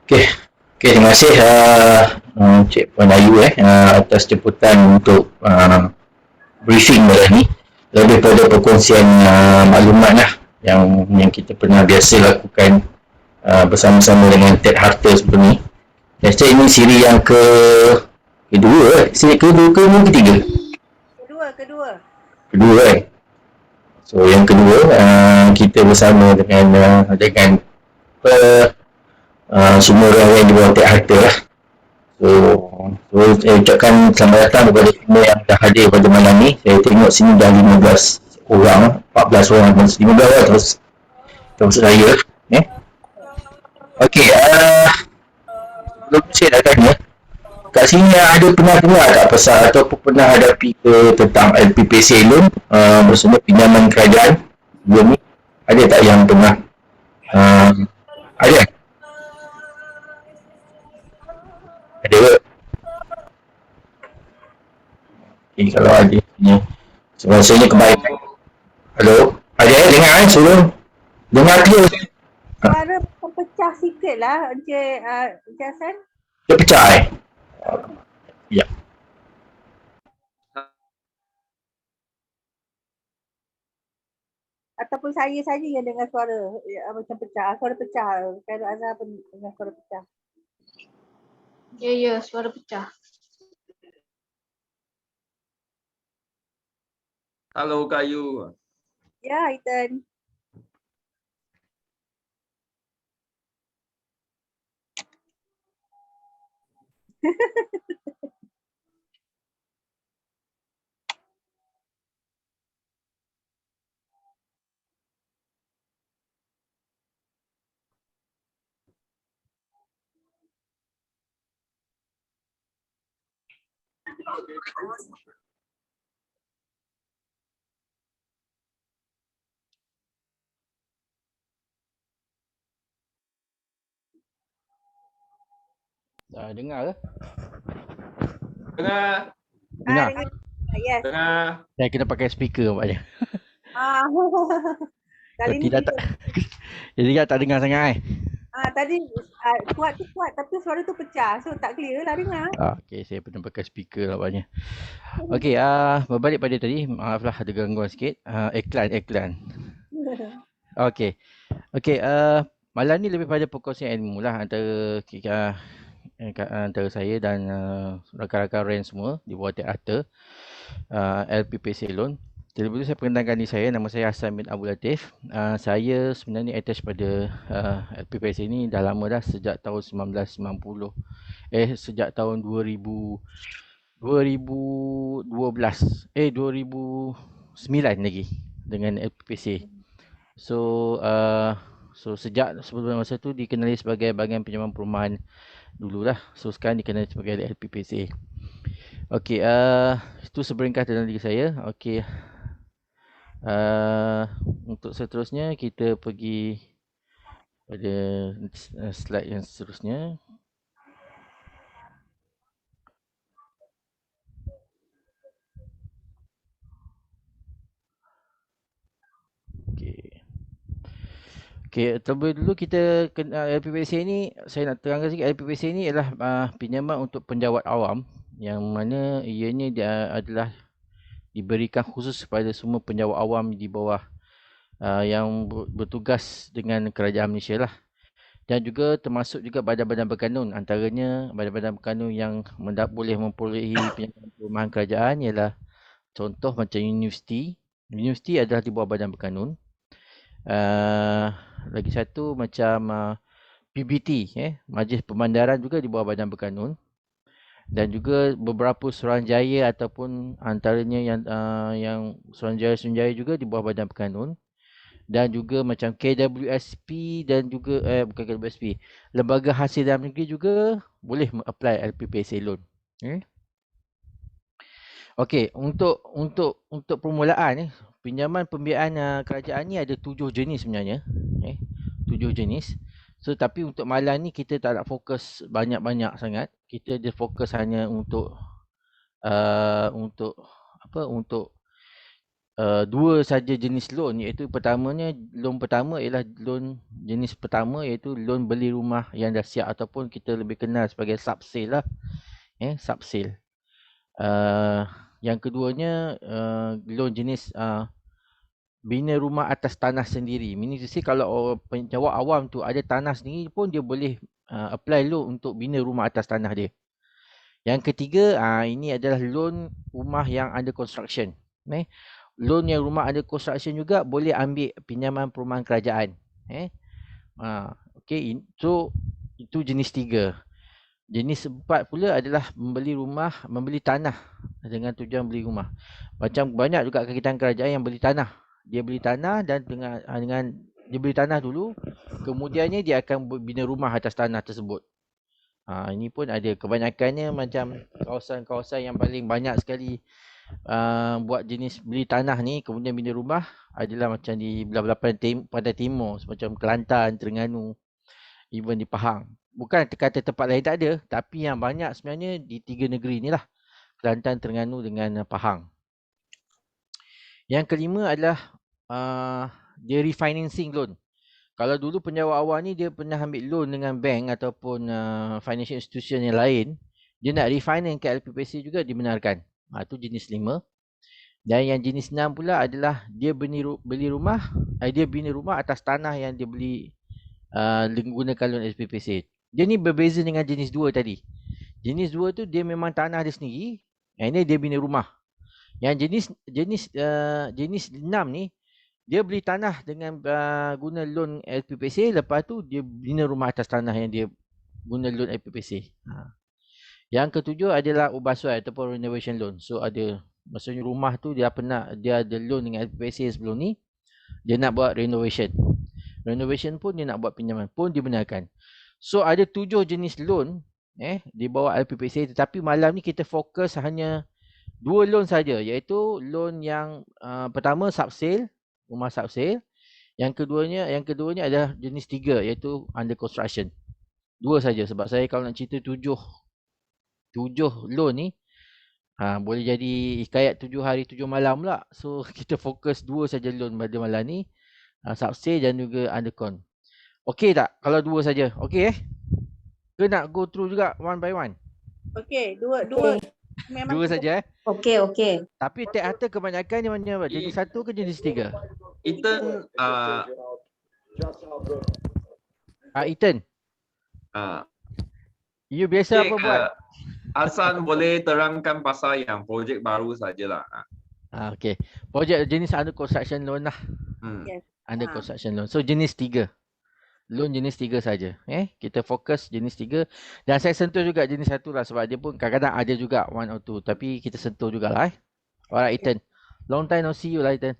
Okey, okey, terima kasih Cik Puan Ayu atas jemputan untuk briefing malam ni. Lebih pada perkongsian maklumat lah yang kita pernah biasa lakukan bersama-sama dengan Ted Harter sebelum ni. Biasa ini siri yang kedua, siri kedua ke ketiga? Kedua. Kedua So yang kedua kita bersama dengan semua orang yang di bawah Ted Harter lah. So saya ucapkan selamat datang kepada semua yang dah hadir pada malam ni. Saya tengok sini dah 15 orang, 14 orang, 15 lah termasuk saya. Okey, sebelum saya nak tanya, kat sini ada pernah dengar tak pasal ataupun pernah hadapi ke tentang LPPC loan bersama pinjaman kerajaan sebelum ni? Ada tak yang pernah? Ada? Ada ke? Okay, kalau ada rasanya kebaikan. Halo? Ada dengar suruh? Dengar clear? Suara pecah sikit lah Encik Hasan. Dia pecah Ya. Ataupun saya saja yang dengar suara macam pecah. Suara pecah. Kalau Azhar pun dengar suara pecah. Ya, suara pecah. Halo Kak Ayu. Ya, Ethan. Dengar ke? Dengar. Dengar. Yes. Dengar. Saya kena pakai speaker nampaknya. Kali ni tidak tak. Jadi tak dengar sangat tadi kuat tu kuat tapi suara tu pecah. So tak clear lah dengar. Okey, saya pernah pakai speaker nampaknya. Okey, berbalik pada tadi, maaflah ada gangguan sikit. Iklan. Okey. Malam ni lebih pada perkongsian ilmu lah antara saya dan rakan-rakan RAN semua di bawah Ted Harter, LPPC Loan. Terlebih dahulu saya perkenalkan diri saya, nama saya Hassan bin Abdul Latif. Saya sebenarnya attached pada LPPC ini dah lama dah, sejak tahun 1990. Sejak tahun 2009 lagi dengan LPPC. So sejak sebelum masa tu dikenali sebagai bahagian pinjaman perumahan dululah. So sekarang dikenali sebagai LPPC. Okey, itu seberingkas tentang diri saya. Okey. Untuk seterusnya kita pergi pada slide yang seterusnya. Okey, terlebih dulu kita LPPC ni, saya nak terangkan sikit. LPPC ni adalah pinjaman untuk penjawat awam yang mana ianya adalah diberikan khusus kepada semua penjawat awam di bawah yang bertugas dengan kerajaan Malaysia lah. Dan juga termasuk juga badan-badan berkanun. Antaranya badan-badan berkanun yang boleh memperolehi pinjaman perumahan kerajaan ialah contoh macam universiti. Universiti adalah di bawah badan berkanun. Lagi satu macam PBT, Majlis Pemandaran juga di bawah badan berkanun. Dan juga beberapa Suruhanjaya ataupun antaranya yang Suruhanjaya juga di bawah badan berkanun. Dan juga macam KWSP dan juga bukan KWSP, Lembaga Hasil Dalam Negeri juga boleh apply LPPC loan. Okey, untuk permulaan pinjaman pembiayaan kerajaan ni ada 7 jenis sebenarnya. 7 jenis. So tapi untuk malam ni kita tak nak fokus banyak-banyak sangat. Kita dia fokus hanya untuk dua saja jenis loan, iaitu loan pertama ialah loan jenis pertama, iaitu loan beli rumah yang dah siap ataupun kita lebih kenal sebagai subsale lah. Subsale. Yang keduanya loan jenis bina rumah atas tanah sendiri. Meaning to say kalau penjawat awam tu ada tanah sendiri pun dia boleh apply loan untuk bina rumah atas tanah dia. Yang ketiga, ini adalah loan rumah yang under construction. Loan yang rumah under construction juga boleh ambil pinjaman perumahan kerajaan. Okay, so itu jenis 3. Jenis 4 pula adalah membeli tanah dengan tujuan beli rumah. Macam banyak juga kakitan kerajaan yang beli tanah. Dia beli tanah dan dengan dia beli tanah dulu, kemudiannya dia akan bina rumah atas tanah tersebut. Ini pun ada. Kebanyakannya macam kawasan-kawasan yang paling banyak sekali buat jenis beli tanah ni kemudian bina rumah adalah macam di belah-belah pantai timur, macam Kelantan, Terengganu, even di Pahang. Bukan kata tempat lain tak ada, tapi yang banyak sebenarnya di 3 negeri ni lah, Kelantan, Terengganu dengan Pahang. Yang kelima adalah dia refinancing loan. Kalau dulu penjawat awal ni dia pernah ambil loan dengan bank ataupun financial institution yang lain, dia nak refinance ke LPPC juga dibenarkan. Itu jenis 5. Dan yang jenis 6 pula adalah dia beli rumah, dia bina rumah atas tanah yang dia beli menggunakan loan LPPC. Dia ni berbeza dengan jenis 2 tadi. Jenis 2 tu dia memang tanah dia sendiri, yang ini dia bina rumah. Yang jenis 6 ni dia beli tanah dengan guna loan LPPC, lepas tu dia bina rumah atas tanah yang dia guna loan LPPC. Yang ketujuh adalah ubahsuai ataupun renovation loan. So maksudnya rumah tu dia ada loan dengan LPPC sebelum ni, dia nak buat renovation. Renovation pun dia nak buat pinjaman pun dibenarkan. So ada 7 jenis loan di bawah LPPC, tetapi malam ni kita fokus hanya 2 loan saja, iaitu loan yang pertama subsale, rumah subsale. Yang keduanya adalah jenis 3, iaitu under construction. 2 saja, sebab saya kalau nak cerita 7 loan ni boleh jadi hikayat 7 hari 7 malam pula. So kita fokus 2 saja loan pada malam ni, subsale dan juga under con. Okey tak kalau 2 saja? Okey ke nak go through juga one by one? Okey, dua memang 2 saja Okey. Tapi tek harta kebanyakan ni mana? Jenis 1 ke jenis 3? Ethan, Ethan, you biasa apa buat? Hasan boleh terangkan pasal yang projek baru sajalah. Okey. Projek jenis under construction loan lah. Yes. Under construction loan. So jenis 3. Loan jenis 3 saja. Kita fokus jenis 3. Dan saya sentuh juga jenis 1 lah, sebab dia pun kadang-kadang ada juga 1 or 2. Tapi kita sentuh jugalah. Alright Ethan. Long time no see you lah Ethan.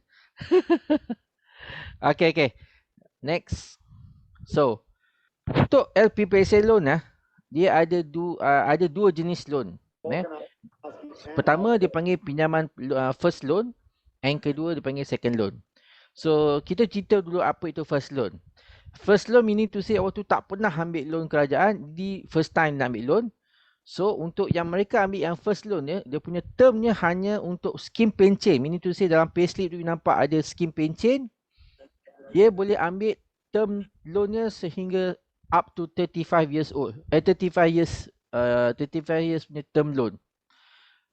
Okay. Next. So, untuk LPPC loan dia ada 2 jenis loan. Pertama dia panggil pinjaman first loan, and kedua dia panggil second loan. So kita cerita dulu apa itu first loan. First loan meaning to say waktu tak pernah ambil loan kerajaan, di first time nak ambil loan. So untuk yang mereka ambil yang first loan dia punya termnya hanya untuk skim pencen. Meaning to say dalam payslip tu nampak ada skim pencen. Dia boleh ambil term loannya sehingga up to 35 years old. 35 years punya term loan.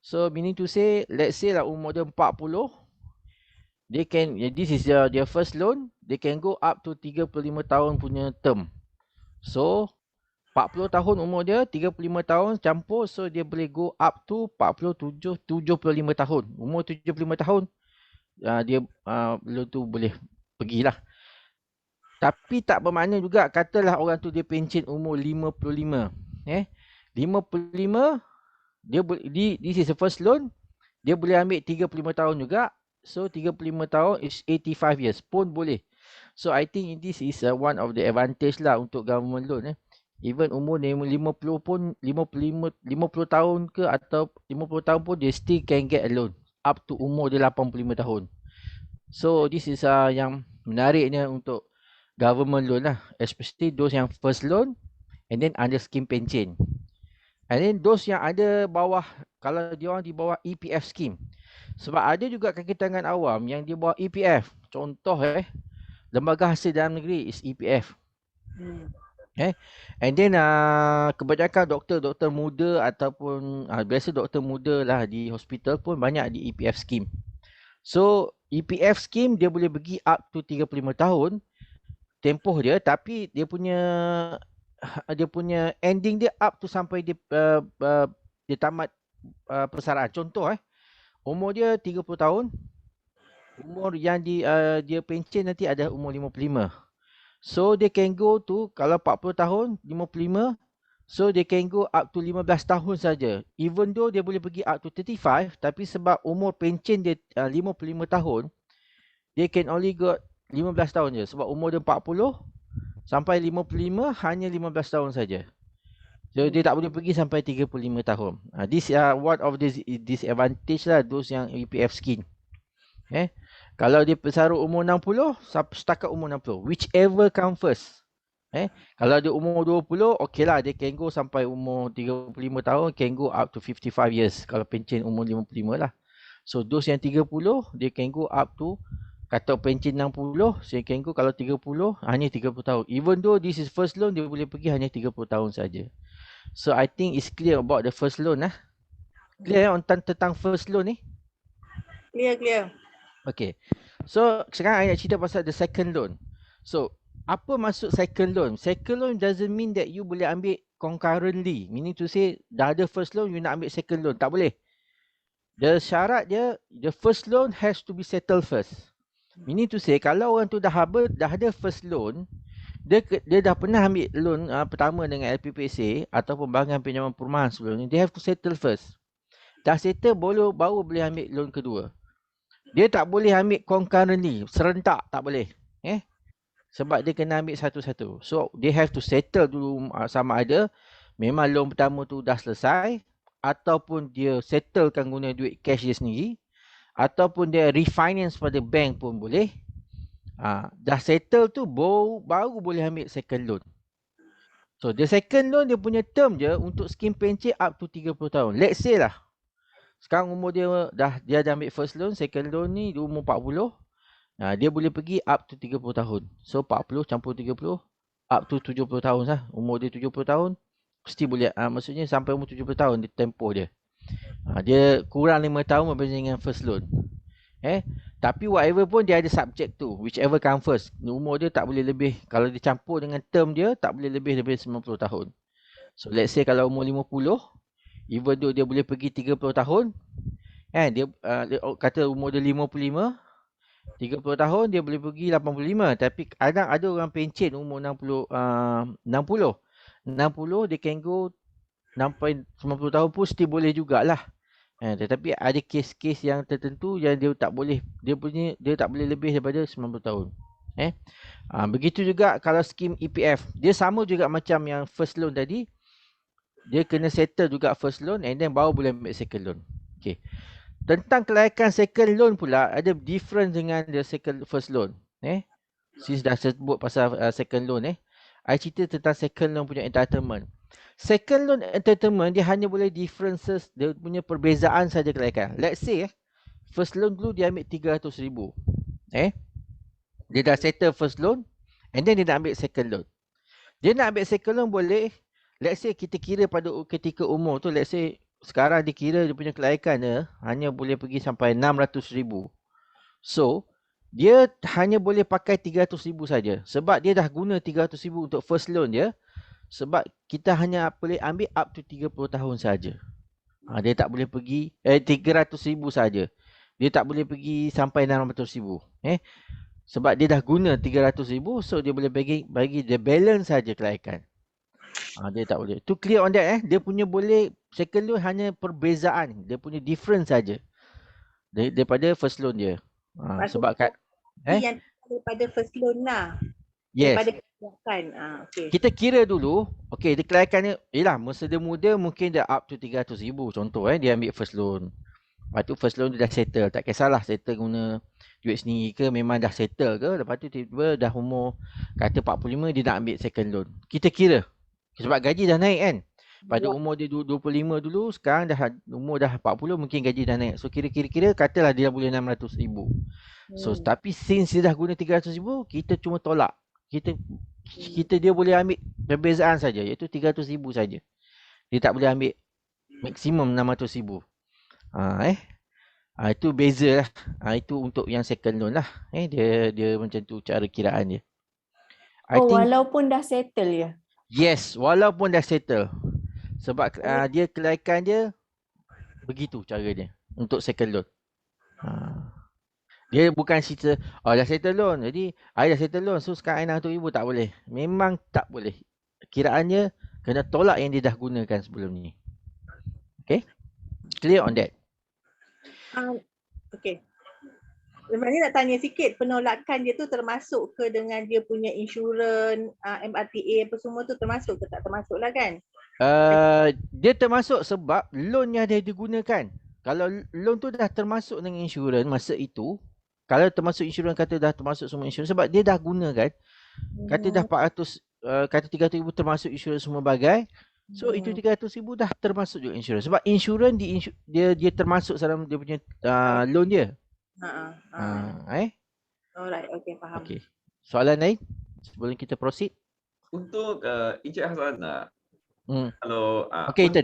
So meaning to say, let's say lah umur dia 40, this is their first loan, they can go up to 35 tahun punya term. So 40 tahun umur dia, 35 tahun campur, so dia boleh go up to 75 tahun. Umur 75 tahun dia loan tu boleh pergilah. Tapi tak bermakna juga katalah orang tu dia pencen umur 55. 55 this is the first loan, dia boleh ambil 35 tahun juga. So 35 tahun is 85 years pun boleh. So I think this is one of the advantage lah untuk government loan. Even umur 50 pun 55 tahun ke atau 50 tahun pun dia still can get a loan up to umur dia 85 tahun. So this is yang menariknya untuk government loan lah, especially those yang first loan and then under scheme pencen. And then those yang ada bawah, kalau dia orang di bawah EPF scheme. Sebab ada juga kaki tangan awam yang dia bawa EPF. Contoh Lembaga Hasil Dalam Negeri is EPF. Hmm. And then kebanyakan doktor-doktor muda ataupun biasa doktor muda lah di hospital pun banyak di EPF scheme. So EPF scheme dia boleh pergi up to 35 tahun tempoh dia, tapi dia punya ending dia up to sampai dia tamat persaraan. Contoh umur dia 30 tahun, umur yang dia pencen nanti ada umur 55. So they can go to, kalau 40 tahun 55, so they can go up to 15 tahun saja. Even though dia boleh pergi up to 35, tapi sebab umur pencen dia 55 tahun, they can only go 15 tahun je. Sebab umur dia 40 sampai 55 hanya 15 tahun saja. So dia tak boleh pergi sampai 35 tahun. This one of the disadvantage lah those yang EPF scheme. Kalau dia pesarut umur 60, setakat umur 60. Whichever come first. Kalau dia umur 20, okey lah. Dia can go sampai umur 35 tahun, can go up to 55 years. Kalau pencen umur 55 lah. So, those yang 30, dia can go up to, kata pencen 60, so can go kalau 30, hanya 30 tahun. Even though this is first loan, dia boleh pergi hanya 30 tahun saja. So, I think it's clear about the first loan lah. Clear tentang first loan ni? Clear. Okay. So, sekarang I nak cerita pasal the second loan. So, apa maksud second loan? Second loan doesn't mean that you boleh ambil concurrently. Meaning to say, dah ada first loan, you nak ambil second loan. Tak boleh. The syarat dia, the first loan has to be settled first. Meaning to say, kalau orang tu dah ada first loan, dia dah pernah ambil loan pertama dengan LPPSA ataupun Bankan Pinjaman Perumahan sebelum ni, they have to settle first. Dah settle, baru boleh ambil loan kedua. Dia tak boleh ambil concurrently, serentak tak boleh. Sebab dia kena ambil satu-satu. So, they have to settle dulu sama ada memang loan pertama tu dah selesai ataupun dia settlekan guna duit cash dia sendiri ataupun dia refinance pada bank pun boleh. Dah settle tu baru boleh ambil second loan. So, the second loan dia punya term je untuk skim pencen up to 30 tahun. Let's say lah. Sekarang umur dia dah ambil first loan, second loan ni dia umur 40. Dia boleh pergi up to 30 tahun. So 40 campur 30 up to 70 tahun lah. Umur dia 70 tahun mesti boleh. Maksudnya sampai umur 70 tahun dia tempoh dia. Dia kurang 5 tahun berbanding dengan first loan. Tapi whatever pun dia ada subject tu. Whichever come first. Umur dia tak boleh lebih. Kalau dicampur dengan term dia tak boleh lebih daripada 90 tahun. So let's say kalau umur 50, even though dia boleh pergi 30 tahun, dia kata umur dia 55, 30 tahun dia boleh pergi 85. Tapi kadang ada orang pencen umur 60 dia can go sampai 90 tahun pun still boleh jugalah. Tetapi ada kes-kes yang tertentu yang dia tak boleh, dia tak boleh lebih daripada 90 tahun. Begitu juga kalau skim EPF, dia sama juga macam yang first loan tadi. Dia kena settle juga first loan and then baru boleh ambil second loan. Okay. Tentang kelayakan second loan pula, ada difference dengan the first loan. Since dah sebut pasal second loan, I cerita tentang second loan punya entitlement. Second loan entitlement, dia hanya boleh differences, dia punya perbezaan saja kelayakan. Let's say, first loan dulu dia ambil 300,000. Dia dah settle first loan, and then dia nak ambil second loan. Dia nak ambil second loan boleh, let's say kita kira pada ketika umur tu, let's say, sekarang dikira dia punya kelayakan dia hanya boleh pergi sampai 600,000. So, dia hanya boleh pakai 300,000 saja. Sebab dia dah guna 300,000 untuk first loan dia. Sebab kita hanya boleh ambil up to 30 tahun saja. Dia tak boleh pergi 300,000 saja. Dia tak boleh pergi sampai 600,000. Sebab dia dah guna 300,000, so dia boleh bagi the balance saja kelayakan. Dia tak boleh. Tu clear on that. Dia punya boleh second loan hanya perbezaan. Dia punya difference saja daripada first loan dia. Sebab kat yang daripada first loan lah. yes. Daripada kelayakan. Okay. Kita kira dulu. Okay, dia kelayakannya, yelah, masa dia muda mungkin dia up to 300,000 contoh. Dia ambil first loan. Lepas tu first loan dia dah settle. Tak kisahlah settle guna duit sendiri ke, memang dah settle ke. Lepas tu tiba-tiba dah umur kata 45 dia nak ambil second loan. Kita kira. Sebab gaji dah naik kan. Pada umur dia 25 dulu, sekarang dah umur dah 40, mungkin gaji dah naik. So kira-kira katalah dia boleh 600,000. So tapi since dia dah guna 300,000, kita cuma tolak. Kita dia boleh ambil perbezaan saja, iaitu 300,000 saja. Dia tak boleh ambil maksimum 600,000. Itu beza lah. Itu untuk yang second loan lah. Dia macam tu cara kiraan dia. Walaupun dah settle ya? Yes, walaupun dah settle. Sebab dia kelaikan dia begitu cara dia untuk second loan. Dia bukan cerita dah settle loan. Jadi I dah settle loan, so sekarang I nak 100,000, tak boleh. Memang tak boleh. Kiraannya kena tolak yang dia dah gunakan sebelum ni. Okay? Clear on that? Okay. Lepas ni nak tanya sikit, penolakan dia tu termasuk ke dengan dia punya insurans, MRTA apa semua tu termasuk ke tak termasuk lah kan? Dia termasuk sebab loan yang dia digunakan. Kalau loan tu dah termasuk dengan insurans masa itu, kalau termasuk insurans, kata dah termasuk semua insurans, sebab dia dah gunakan, kata dah 400, kata 300,000 termasuk insurans semua bagai. So itu 300,000 dah termasuk juga insurans. Sebab insurans dia termasuk dalam dia punya loan dia. Alright, okay, faham. Okay. Soalan lain sebelum kita proceed? Untuk Encik Hassan, kalau okay, untuk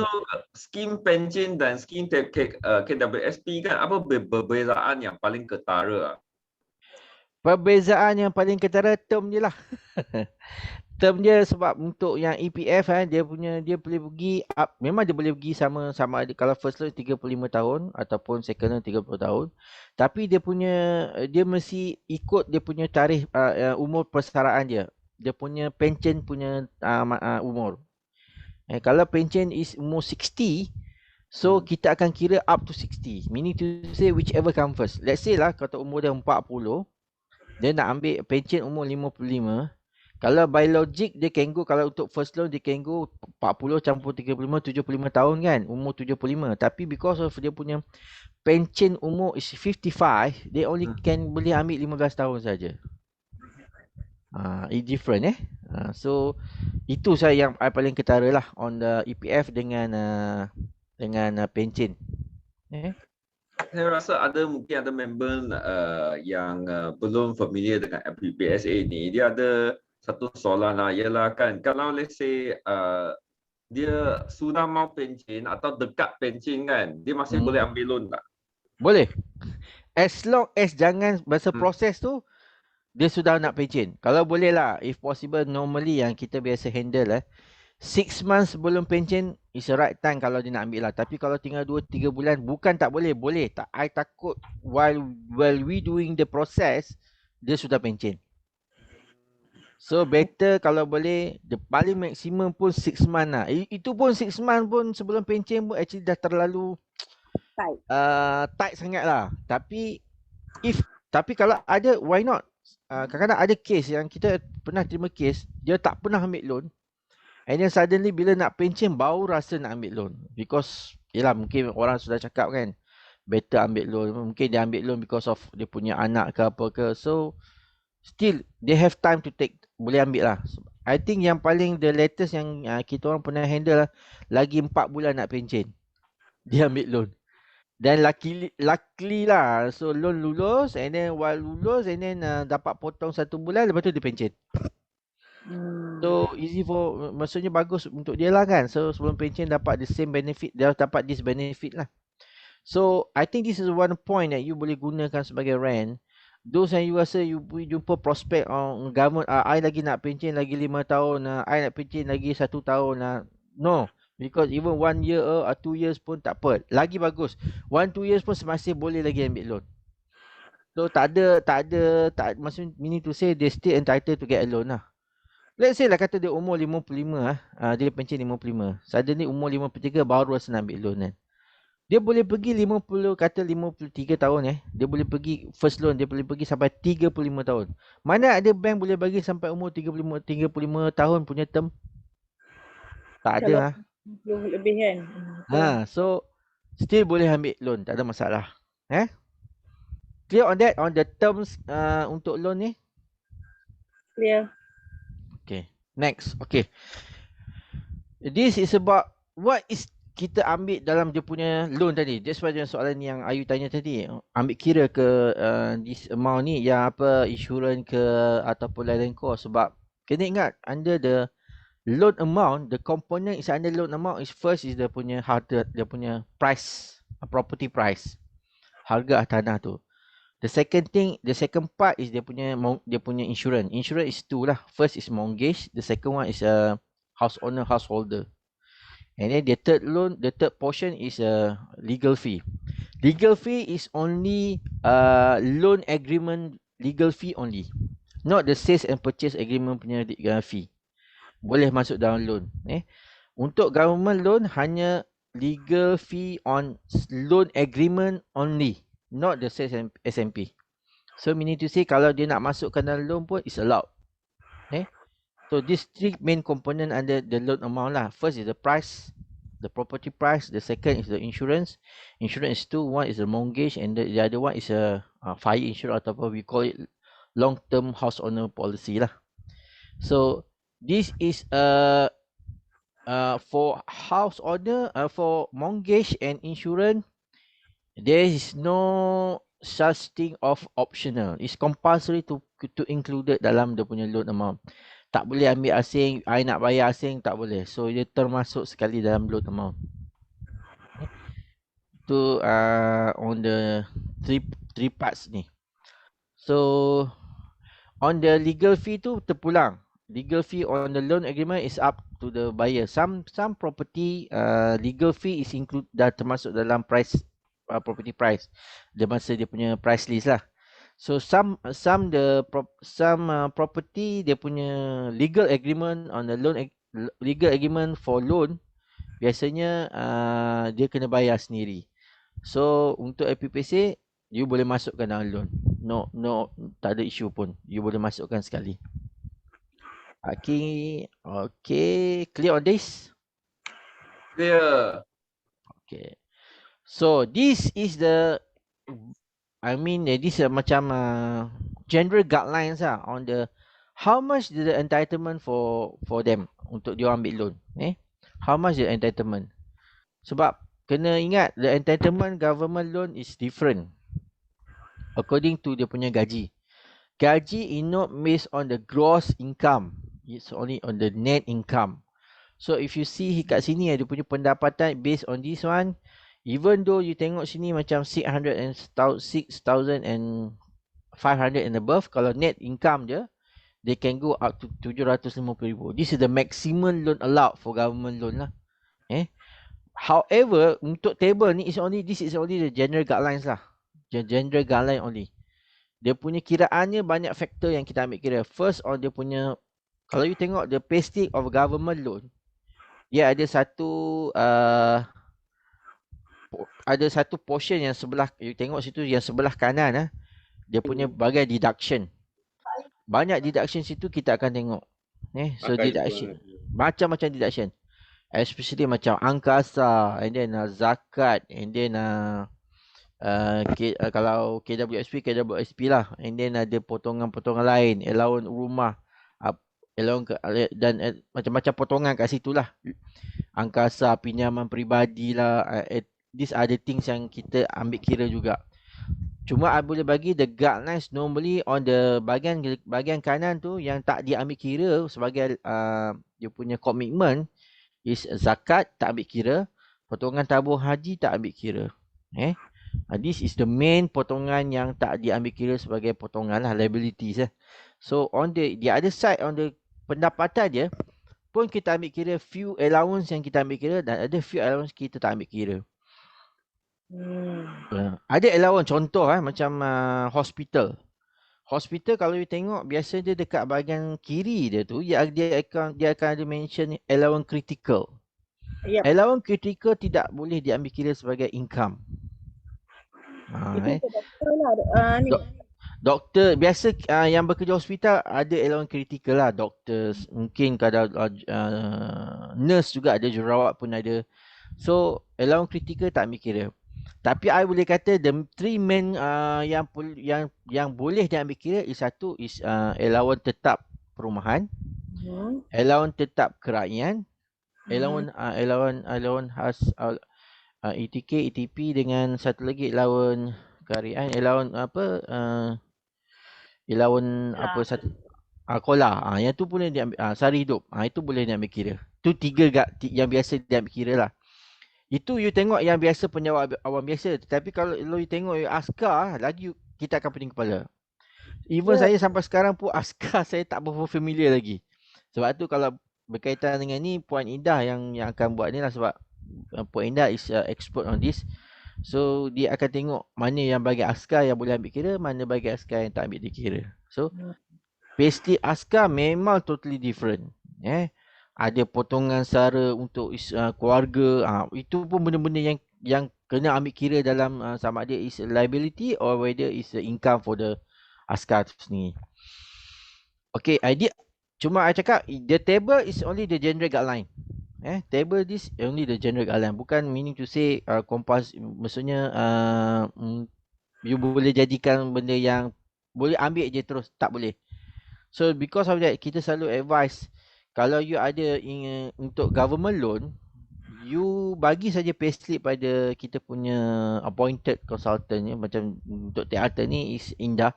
skim pencen dan skim KWSP kan, apa perbezaan yang paling ketara? Perbezaan yang paling ketara term dia lah. Term dia, sebab untuk yang EPF dia boleh pergi memang dia boleh pergi sama ada kalau first loan 35 tahun ataupun second loan 30 tahun. Tapi dia mesti ikut dia punya tarikh umur persaraan dia. Dia punya pension punya umur. Kalau pension is umur 60, so kita akan kira up to 60. Meaning to say whichever come first. Let's say lah kata umur dia 40, dia nak ambil pension umur 55. Kalau by logic dia can go, kalau untuk first loan dia can go 40 campur 35, 75 tahun kan, umur 75. Tapi because of dia punya pension umur is 55, dia only can boleh ambil 15 tahun saja. It's different so itu saya yang paling ketara lah on the EPF dengan pension. Saya rasa mungkin ada member yang belum familiar dengan FPPSA ni. Dia ada satu soalan lah, ialah kan kalau let's say dia sudah mau pencen atau dekat pencen kan, dia masih boleh ambil loan tak? Boleh. As long as jangan masa proses tu dia sudah nak pencen. Kalau boleh lah, if possible, normally yang kita biasa handle 6 months sebelum pencen is the right time kalau dia nak ambil lah. Tapi kalau tinggal 2-3 bulan, bukan tak boleh, boleh. I takut while we doing the process, dia sudah pencen. So better kalau boleh, the paling maksimum pun 6 months lah. Itu pun 6 months pun sebelum pencen pun actually dah terlalu tight sangat lah. Tapi kalau ada, why not? Kadang-kadang ada case yang kita pernah terima case, dia tak pernah ambil loan. And then suddenly bila nak pencen baru rasa nak ambil loan. Because yelah mungkin orang sudah cakap kan, better ambil loan. Mungkin dia ambil loan because of dia punya anak ke apa ke. So still they have time to take, boleh ambil lah. I think yang paling the latest yang kita orang pernah handle lah, lagi 4 bulan nak pencen, dia ambil loan. Dan luckily lah, so loan lulus, and then while lulus, and then dapat potong 1 bulan, lepas tu dia pencen. So easy maksudnya bagus untuk dia lah kan. So sebelum pencen dapat the same benefit, dia dapat this benefit lah. So I think this is one point that you boleh gunakan sebagai rent. Those yang you rasa you jumpa prospek government, I lagi nak pencen lagi 5 tahun, I nak pencen lagi 1 tahun lah. No. Because even 1 year or 2 years pun tak apa. Lagi bagus. 1-2 years pun masih boleh lagi ambil loan. So tak ada, maksudnya meaning to say they still entitled to get a loan lah. Let's say lah kata dia umur 55 dia pencen 55. Suddenly umur 53 baru rasa nak ambil loan kan. Dia boleh pergi 53 tahun dia boleh pergi first loan, dia boleh pergi sampai 35 tahun. Mana ada bank boleh bagi sampai umur 35 tahun punya term? Tak ada lah. 20 lebih kan. So still boleh ambil loan, tak ada masalah. Clear on that, on the terms untuk loan ni? Clear. Okay, next. Okay. This is about what is kita ambil dalam dia punya loan tadi? That's why soalan yang Ayu tanya tadi. Ambil kira ke this amount ni yang apa insurans ke ataupun lain-lain cost. Sebab kena ingat under the loan amount, the component is under loan amount is first is dia punya harga, dia punya price, property price. Harga tanah tu. The second part is dia punya insurance. Insurance is two lah. First is mortgage, the second one is a house owner, householder. And then the third portion is a legal fee. Legal fee is only loan agreement legal fee only. Not the sales and purchase agreement punya fee. Boleh masuk dalam loan. Untuk government loan hanya legal fee on loan agreement only. Not the sales and SMP. So meaning to say kalau dia nak masukkan dalam loan pun is allowed. So these three main component under the loan amount lah. First is the price, the property price. The second is the insurance. Insurance is two. One is the mortgage, and the other one is a fire insurance ataupun we call it long-term house owner policy lah. So this is for house owner, for mortgage and insurance. There is no such thing of optional. It's compulsory to include dalam dia punya loan amount. Tak boleh ambil asing, I nak bayar asing, tak boleh. So dia termasuk sekali dalam loan amount. Itu on the three parts ni. So on the legal fee tu terpulang. Legal fee on the loan agreement is up to the buyer. Some property legal fee is include dah termasuk dalam price property price. Dia masa dia punya price list lah. So some property dia punya legal agreement on the loan legal agreement for loan biasanya dia kena bayar sendiri. So untuk FPPC you boleh masukkan dalam loan. No tak ada isu pun. You boleh masukkan sekali. Okay, clear on this? Clear. Okay. So this is the this is macam general guidelines lah on the how much the entitlement for them untuk dia ambil loan. How much the entitlement? Sebab kena ingat the entitlement government loan is different according to dia punya gaji. Gaji is not based on the gross income. It's only on the net income. So if you see kat sini dia punya pendapatan based on this one. Even though you tengok sini macam 6,500 and above, kalau net income je, they can go up to 750,000. This is the maximum loan allowed for government loan lah. However, untuk table ni this is only the general guidelines lah. General guideline only. Dia punya kiraannya banyak faktor yang kita ambil kira. First on dia punya, kalau you tengok the payslip of government loan, dia ada satu portion yang sebelah, you tengok situ yang sebelah kanan dia punya bagai deduction. Banyak deduction situ kita akan tengok. So deduction. Macam-macam deduction. Especially macam angkasa, and then zakat, and then kalau KWSP lah, and then ada potongan-potongan lain, allowance rumah, allowance dan macam-macam potongan kat situ lah. Angkasa, pinjaman peribadi lah, these are the things yang kita ambil kira juga. Cuma I boleh bagi the guidelines normally on the bahagian kanan tu yang tak diambil kira sebagai dia punya komitmen is zakat tak ambil kira, potongan tabung haji tak ambil kira. This is the main potongan yang tak diambil kira sebagai potongan lah, liabilities . So on the other side, on the pendapatan dia pun kita ambil kira few allowance yang kita ambil kira dan ada few allowance kita tak ambil kira. Ada allowance contoh macam hospital. Hospital kalau you tengok biasa dia dekat bahagian kiri dia tu dia akan ada mention allowance critical. Yep. Allowance critical tidak boleh diambil kira sebagai income. Itu doktor lah ni. Doktor biasa yang bekerja hospital ada allowance critical lah. Doktor mungkin kadang nurse juga ada, jurawat pun ada. So allowance critical tak ambil kira. Tapi I boleh kata the three main yang boleh diambil kira is satu is allowance tetap perumahan, allowance tetap kerakyatan, Allowance khas ETK, ETP dengan satu lagi allowance karya allowance apa allowance apa Lah. satu kola. Yang tu boleh diambil sari hidup. Itu boleh diambil kira. Tu tiga yang biasa diambil kira lah. Itu you tengok yang biasa penjawat awam biasa. Tetapi kalau you tengok you askar, lagi kita akan pening kepala. Even Ya. saya sampai sekarang pun askar saya tak berapa familiar lagi. Sebab tu kalau berkaitan dengan ni, Puan Indah yang akan buat ni lah sebab Puan Indah is expert on this. So dia akan tengok mana yang bagi askar yang boleh ambil kira, mana bagi askar yang tak ambil dikira. So payslip askar memang totally different. Ada potongan sara untuk keluarga. Itu pun benda-benda yang kena ambil kira dalam sama ada is a liability or whether is a income for the askar tu sendiri. Okay, idea. Cuma I cakap the table is only the general guideline. Table this only the general guideline. Bukan meaning to say maksudnya you boleh jadikan benda yang boleh ambil je terus. Tak boleh. So because of that, kita selalu advise kalau you ada untuk government loan, you bagi saja payslip pada kita punya appointed consultant ya, macam untuk teater ni is Indah.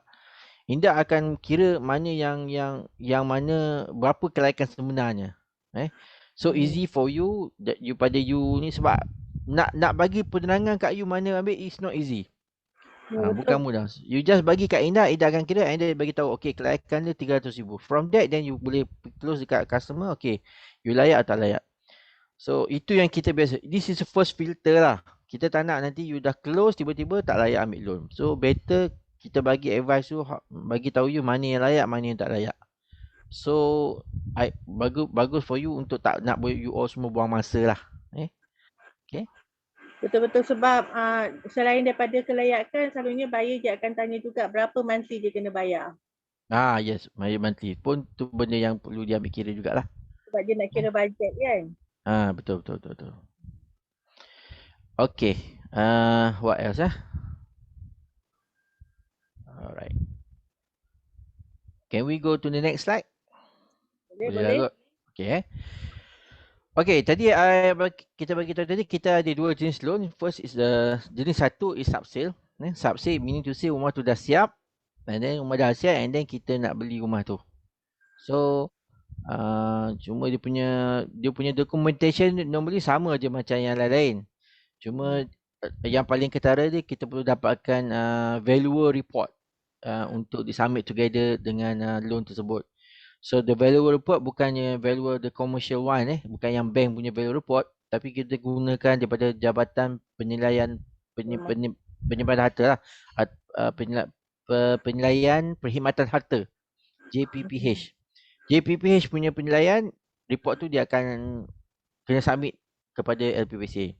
Indah akan kira mana yang mana berapa kelaikan sebenarnya. So easy for you that you pada you ni sebab nak bagi penerangan kat you mana ambil is not easy. Bukan mudah. You just bagi kat Indah, Indah akan kira, Indah bagi tahu okey kelaikan dia 300,000. From that then you boleh close dekat customer, okey. You layak atau tak layak. So itu yang kita biasa. This is the first filter lah. Kita tak nak nanti you dah close tiba-tiba tak layak ambil loan. So better kita bagi advice you, bagi tahu you mana yang layak, mana yang tak layak. So bagus for you untuk tak nak you all semua buang masa lah. Okay. Betul-betul sebab selain daripada kelayakan, selalunya buyer dia akan tanya juga berapa monthly dia kena bayar. Yes, monthly pun tu benda yang perlu dia ambil kira jugalah. Sebab dia nak kira bajet kan. Betul. Okay. What else Alright. Can we go to the next slide? Boleh. Okay. Okay, tadi kita bagi tahu tadi kita ada dua jenis loan. First is jenis satu is subsale. Subsale meaning to say rumah tu dah siap, and then rumah dah siap and then kita nak beli rumah tu. So cuma dia punya documentation normally sama je macam yang lain-lain. Cuma yang paling ketara dia kita perlu dapatkan valuer report untuk disubmit together dengan loan tersebut. So the valuer report bukannya valuer the commercial one bukan yang bank punya valuer report, tapi kita gunakan daripada Jabatan Penilaian Penyimpanan Harta lah. Penilaian Perkhidmatan Harta, JPPH. JPPH punya penilaian report tu dia akan kena submit kepada LPPSA.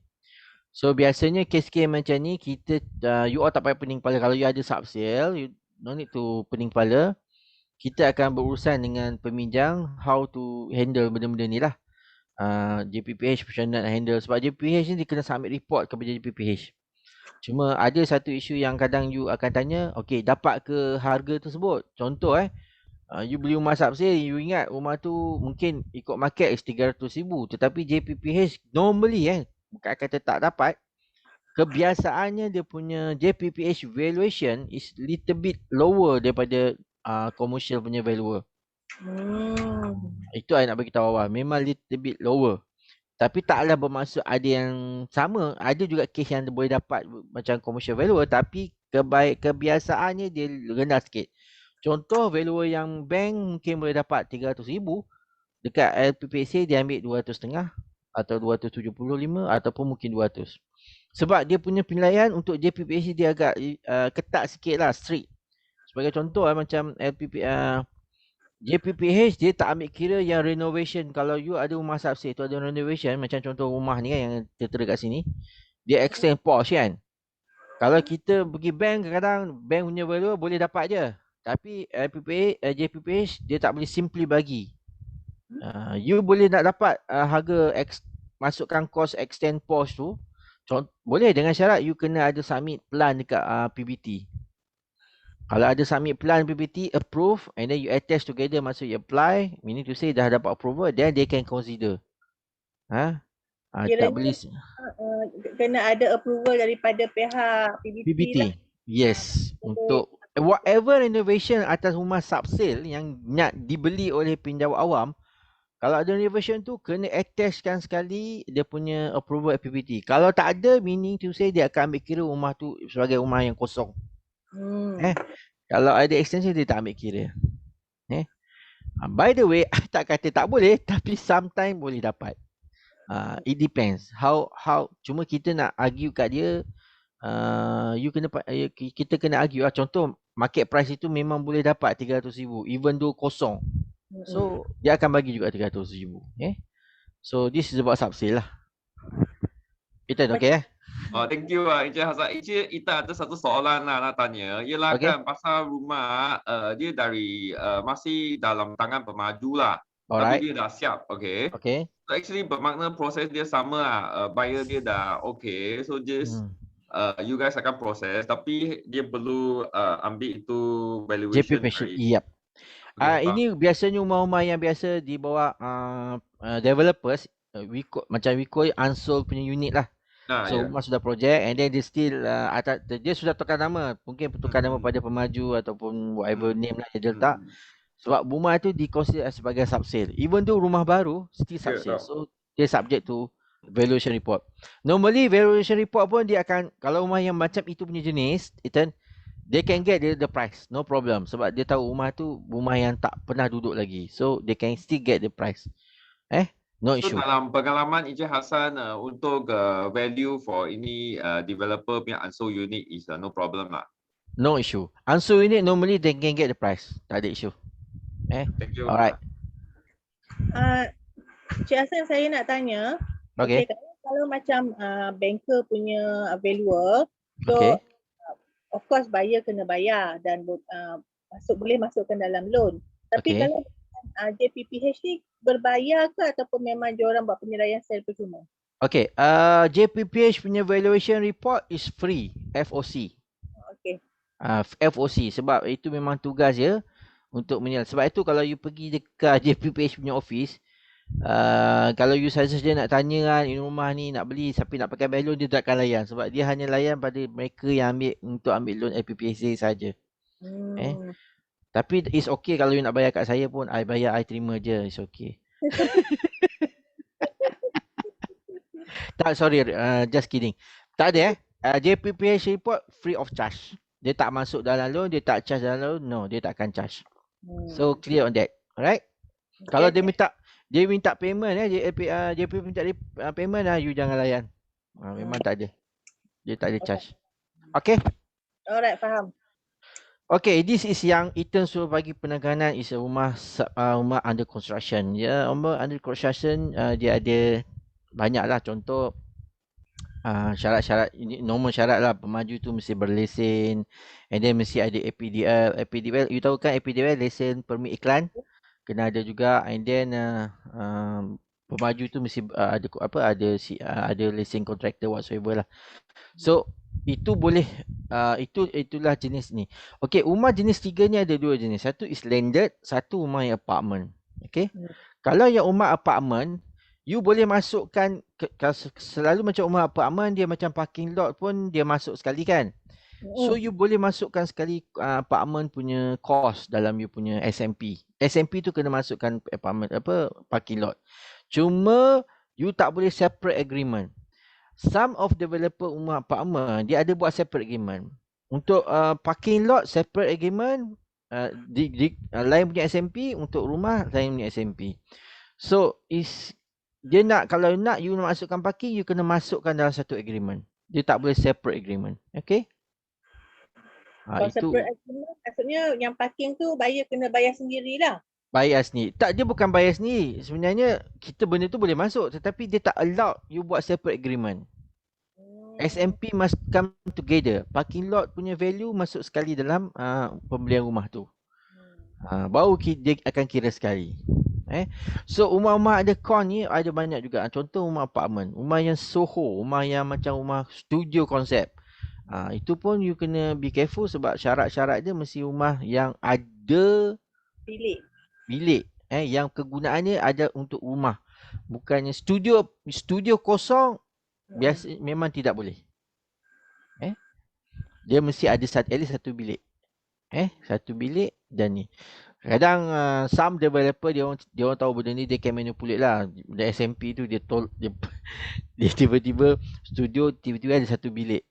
So biasanya kes-kes macam ni kita you all tak payah pening kepala. Kalau you ada subsale, you no need to pening kepala. Kita akan berurusan dengan peminjang how to handle benda-benda ni lah. JPPH macam nak handle. Sebab JPPH ni dia kena submit report kepada JPPH. Cuma ada satu isu yang kadang you akan tanya, okay, dapat ke harga tersebut? Contoh you beli rumah subsale, you ingat rumah tu mungkin ikut market is 300,000. Tetapi JPPH normally bukan kata tak dapat. Kebiasaannya dia punya JPPH valuation is little bit lower daripada commercial punya valuer. Itu saya nak bagi tahu awal. Memang little bit lower. Tapi taklah bermaksud ada yang sama. Ada juga case yang boleh dapat macam commercial valuer, tapi kebiasaannya dia rendah sikit. Contoh valuer yang bank mungkin boleh dapat 300,000, dekat LPPSA dia ambil 200.5 atau 275 ataupun mungkin 200. Sebab dia punya penilaian untuk JPPSA dia agak ketat sikit lah, strict. Sebagai contoh macam JPPH dia tak ambil kira yang renovation. Kalau you ada rumah subsale tu ada renovation, macam contoh rumah ni kan yang tertera kat sini, dia extend porch kan. Kalau kita pergi bank, kadang-kadang bank punya value boleh dapat je. Tapi JPPH dia tak boleh simply bagi. You boleh nak dapat harga masukkan kos extend porch tu. Boleh dengan syarat you kena ada submit plan dekat PBT. Kalau ada submit plan PBT approve and then you attach together masa you apply, meaning to say dah dapat approval, then they can consider. Tak Kiranya boleh kena ada approval daripada pihak PBT PBT. lah. Yes, untuk whatever renovation atas rumah subsale yang nak dibeli oleh penjawat awam, kalau ada renovation tu kena attachkan sekali dia punya approval PBT. Kalau tak ada, meaning to say dia akan ambil kira rumah tu sebagai rumah yang kosong. Kalau ada extension dia tak ambil kira. By the way, tak kata tak boleh, tapi sometimes boleh dapat. It depends. How cuma kita nak argue kat dia, kita kena argue lah. Contoh market price itu memang boleh dapat 300,000 even though kosong. So dia akan bagi juga 300,000. So this is about subsale lah. Kita okay Thank you Encik Hassan. Encik, kita ada satu soalan lah nak tanya. Ialah kan pasal rumah dia dari masih dalam tangan pemaju lah. Alright. Tapi dia dah siap, okay. So actually bermakna proses dia sama lah. Buyer dia dah okay. So just you guys akan proses. Tapi dia perlu ambil itu valuation. Yep. Ini biasanya rumah-rumah yang biasa di bawah developers. Macam we call unsold punya unit lah. So rumah sudah projek and then dia still dia sudah tukar nama. Mungkin tukar nama pada pemaju ataupun whatever name lah dia letak. Sebab rumah tu diconsider sebagai subsale. Even though rumah baru, still subsale. So, dia subject to valuation report. Normally, valuation report pun dia akan, kalau rumah yang macam itu punya jenis, Ethan, they can get the price. No problem. Sebab dia tahu rumah tu rumah yang tak pernah duduk lagi. So, they can still get the price. No issue. So, dalam pengalaman Encik Hassan, untuk value for ini developer punya unsold unit is no problem lah. No issue. Unsold unit, normally they can get the price. Tak ada issue. Thank you. Alright. Cik Hassan, saya nak tanya. Okay. Kalau macam banker punya valuer, so of course buyer kena bayar dan boleh masukkan dalam loan. Tapi kalau JPPH ni berbayar ke ataupun memang diorang buat penyelesaian sel percuma? Okay. JPPH punya valuation report is free. FOC. FOC sebab itu memang tugas je untuk menyelesaikan. Sebab itu kalau you pergi dekat JPPH punya office, kalau you suggest dia nak tanya kan, rumah ni nak beli tapi nak pakai bank loan, dia takkan layan. Sebab dia hanya layan pada mereka yang ambil loan LPPSA saja. Tapi it's okay kalau you nak bayar kat saya pun, I bayar, I terima je. It's okay. Tak, sorry, just kidding. Tak ada JPPH report free of charge. Dia tak masuk dalam loan, dia tak charge dalam loan. No, dia tak akan charge. So clear on that. Alright? Kalau dia minta payment JP minta payment you jangan layan. Memang tak ada. Dia tak ada charge. Okay? Alright, faham. Okay, this is yang Ethan suruh bagi penekanan is a rumah under construction. Rumah under construction dia ada banyak lah. Contoh syarat-syarat ini, normal syarat lah, pemaju tu mesti berlesen and then mesti ada APDL. You tahu kan APDL, lesen permit iklan kena ada juga, and then pemaju tu mesti ada lesen kontraktor whatsoever lah. So itu boleh itulah jenis ni. Okay, rumah jenis 3 ni ada 2 jenis. Satu is landed, satu rumah yang apartment. Okay, kalau yang rumah apartment, you boleh masukkan selalu macam rumah apartment, dia macam parking lot pun dia masuk sekali kan. So you boleh masukkan sekali apartment punya cost dalam you punya SMP. SMP tu kena masukkan apartment parking lot. Cuma you tak boleh separate agreement. Some of developer rumah apartment dia ada buat separate agreement. Untuk parking lot separate agreement, lain punya SMP, untuk rumah lain punya SMP. So dia nak, kalau nak you nak masukkan parking, you kena masukkan dalam satu agreement. Dia tak boleh separate agreement. Okay? Kalau separate agreement, maksudnya yang parking tu buyer kena bayar sendirilah. Bayar sendiri. Tak, dia bukan bayar sendiri. Sebenarnya kita benda tu boleh masuk, tetapi dia tak allow you buat separate agreement. SMP must come together. Parking lot punya value masuk sekali dalam pembelian rumah tu. Baru dia akan kira sekali. So rumah-rumah ada con ni ada banyak juga. Contoh rumah apartment, rumah yang Soho, rumah yang macam rumah studio konsep. Itu pun you kena be careful sebab syarat-syarat dia mesti rumah yang ada bilik. Yang kegunaannya ada untuk rumah. Bukannya studio kosong biasa memang tidak boleh. Dia mesti ada at least satu bilik. Satu bilik dan ni. Kadang some developer dia orang tahu benda ni, dia can manipulate lah. The SMP tu dia dia tiba-tiba studio tiba-tiba ada satu bilik.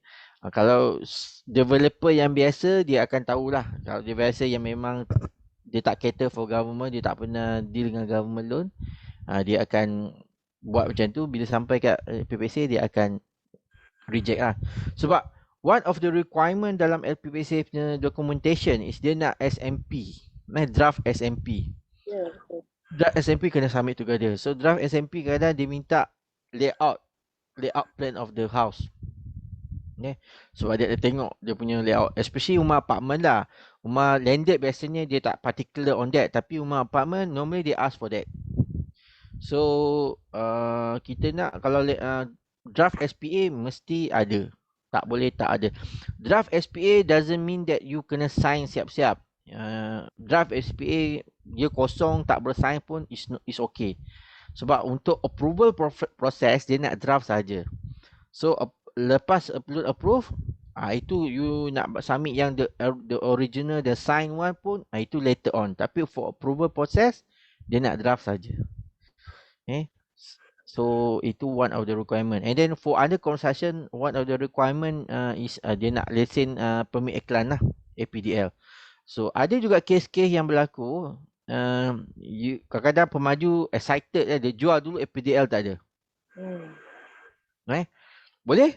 Kalau developer yang biasa dia akan tahulah. Kalau dia biasa yang memang dia tak cater for government, dia tak pernah deal dengan government loan, dia akan buat macam tu. Bila sampai kat PPSA dia akan reject lah. Sebab one of the requirement dalam LPPSA punya documentation is dia nak SMP, draft SMP. Ya, betul. Draft SMP kena submit together. So draft SMP kadang dia minta layout plan of the house. Sebab dia tengok dia punya layout, especially rumah apartment lah. Rumah landed biasanya dia tak particular on that, tapi rumah apartment normally they ask for that. So kita nak kalau draft SPA mesti ada. Tak boleh tak ada. Draft SPA doesn't mean that you kena sign siap-siap. Draft SPA dia kosong tak bersign pun is okay. Sebab untuk approval process dia nak draft saja. So lepas approve, itu you nak submit yang the original, the sign one pun, itu later on. Tapi for approval process dia nak draft saja. So itu one of the requirement. And then for other construction, one of the requirement is dia nak lesen permit iklan lah, APDL. So ada juga kes-kes yang berlaku, kadang-kadang pemaju excited dia jual dulu, APDL tak ada. Boleh?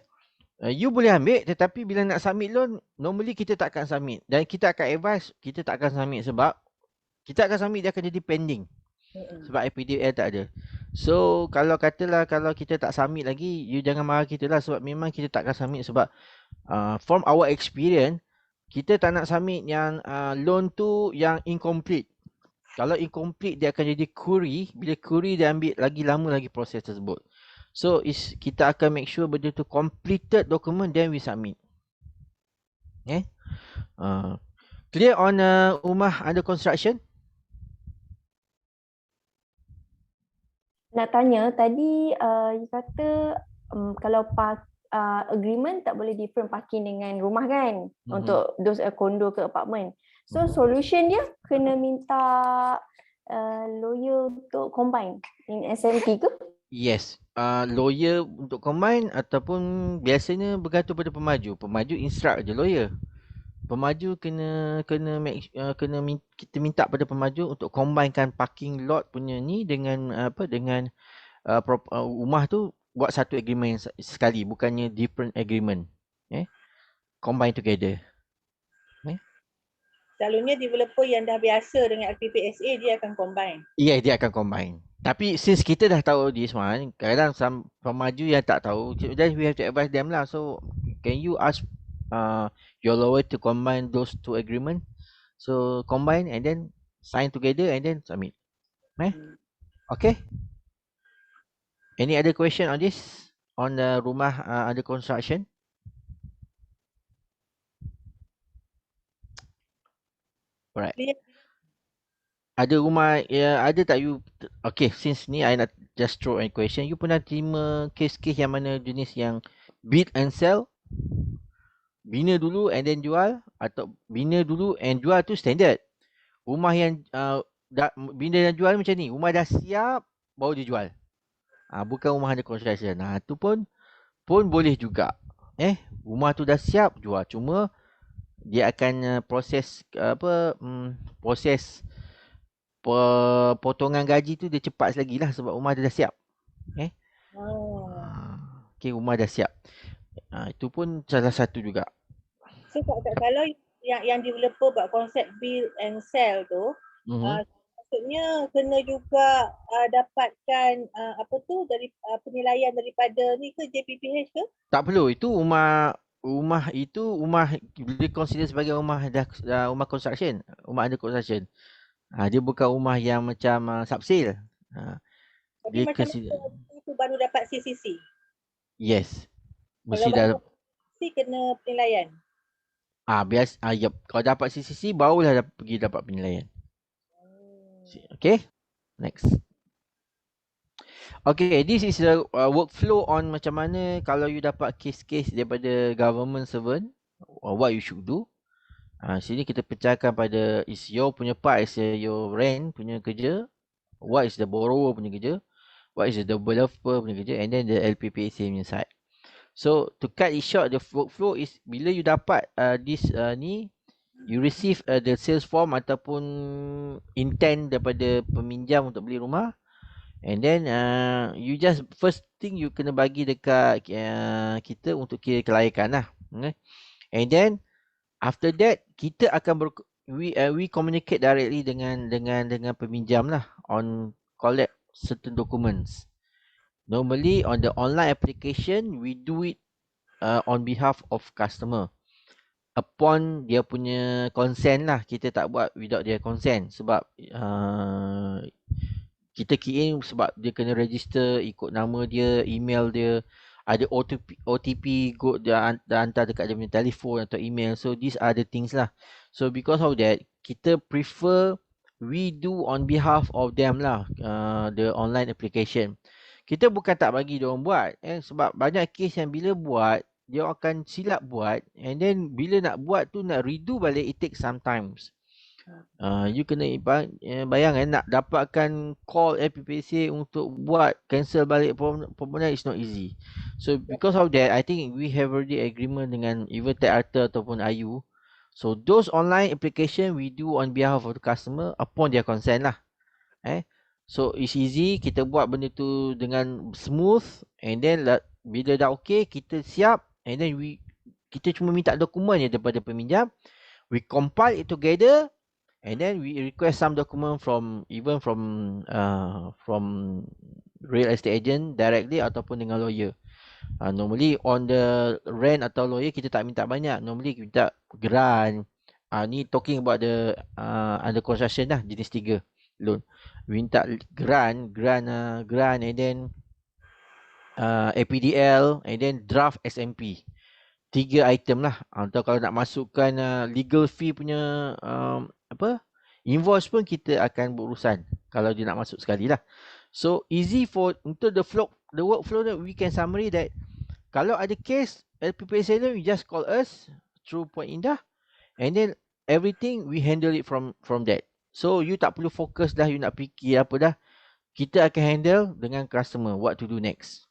You boleh ambil, tetapi bila nak submit loan, normally kita tak akan submit. Dan kita akan advise, kita tak akan submit sebab kita akan submit dia akan jadi pending. Sebab APDL tak ada. So kalau katalah kalau kita tak submit lagi, you jangan marah kita lah, sebab memang kita tak akan submit sebab from our experience, kita tak nak submit yang loan tu yang incomplete. Kalau incomplete dia akan jadi query, bila query dia ambil lagi lama lagi proses tersebut. So kita akan make sure benda tu completed document then we submit. Clear on rumah under construction? Nak tanya tadi you kata kalau agreement tak boleh different parking dengan rumah kan, untuk those condo ke apartment. So solution dia kena minta lawyer untuk combine in SMP ke? Yes, lawyer untuk combine ataupun biasanya bergantung pada pemaju. Pemaju instruct je lawyer. Pemaju kita minta pada pemaju untuk combinekan parking lot punya ni dengan rumah tu, buat satu agreement sekali, bukannya different agreement. Combine together. Selalunya developer yang dah biasa dengan LPPSA dia akan combine. Ya, dia akan combine. Tapi since kita dah tahu this one, kadang pemaju yang tak tahu, then we have to advise them lah. So can you ask your lawyer to combine those two agreement? So combine and then sign together and then submit. Okay. Any other question on this? On the rumah under construction? Alright. Ada rumah, ada tak you, okay, since ni I nak just throw a question. You pernah terima kes-kes yang mana jenis yang bid and sell? Bina dulu and then jual, atau bina dulu and jual tu standard. Rumah yang bina dan jual macam ni, rumah dah siap baru dia jual. Bukan rumah under construction. Tu pun boleh juga. Rumah tu dah siap jual, cuma dia akan proses proses potongan gaji tu dia cepat lagi lah sebab rumah dia dah siap. Okay, rumah dah siap. Itu pun salah satu juga. So kalau yang developer buat konsep build and sell tu, maksudnya kena juga dapatkan dari penilaian daripada ni ke JPPH ke? Tak perlu. Itu rumah boleh consider sebagai rumah rumah construction, rumah under construction. Dia bukan rumah yang macam subsale. Jadi macam itu baru dapat CCC. Yes. Mesti dah CCC kena penilaian. Yep. Kalau dapat CCC barulah pergi dapat penilaian. Okay. Next. Okay, this is the workflow on macam mana kalau you dapat case-case daripada government servant, what you should do. Sini kita pecahkan pada is your punya part is your rent punya kerja, what is the borrower punya kerja, what is the developer punya kerja, and then the LPPSA punya side. So to cut it short, the workflow is bila you dapat this ni, you receive the sales form ataupun intent daripada peminjam untuk beli rumah, and then you just first thing you kena bagi dekat kita untuk kira kelayakan lah. Okay? And then after that kita akan we communicate directly dengan peminjam lah on collect certain documents. Normally on the online application we do it on behalf of customer. Upon dia punya consent lah, kita tak buat without their consent sebab kita key in sebab dia kena register ikut nama dia, email dia, ada OTP go dia hantar dekat dia punya telefon atau email. So these are the things lah. So because of that, kita prefer we do on behalf of them lah, the online application. Kita bukan tak bagi dia orang buat, sebab banyak case yang bila buat dia akan silap buat, and then bila nak buat tu nak redo balik, it takes sometimes. You kena bayangkan nak dapatkan call LPPSA untuk buat cancel balik permohonan is not easy. So because of that, I think we have already agreement dengan either TechArta ataupun IU. So those online application we do on behalf of the customer upon their consent lah. So it's easy, kita buat benda tu dengan smooth, and then bila dah okay, kita siap, and then kita cuma minta dokumen je daripada peminjam, we compile it together, and then we request some document from real estate agent directly ataupun dengan lawyer. Normally on the rent atau lawyer kita tak minta banyak, normally kita minta grant. Ni talking about the under construction lah, jenis 3 loan. We minta grant and then APDL and then draft SMP. 3 item lah. Atau kalau nak masukkan legal fee punya invoice pun kita akan berurusan kalau dia nak masuk sekali lah. So easy for untuk the workflow that we can summary that kalau ada case LPPSA you just call us through Point Indah, and then everything we handle it from that. So you tak perlu fokus dah, you nak fikir apa dah. Kita akan handle dengan customer what to do next.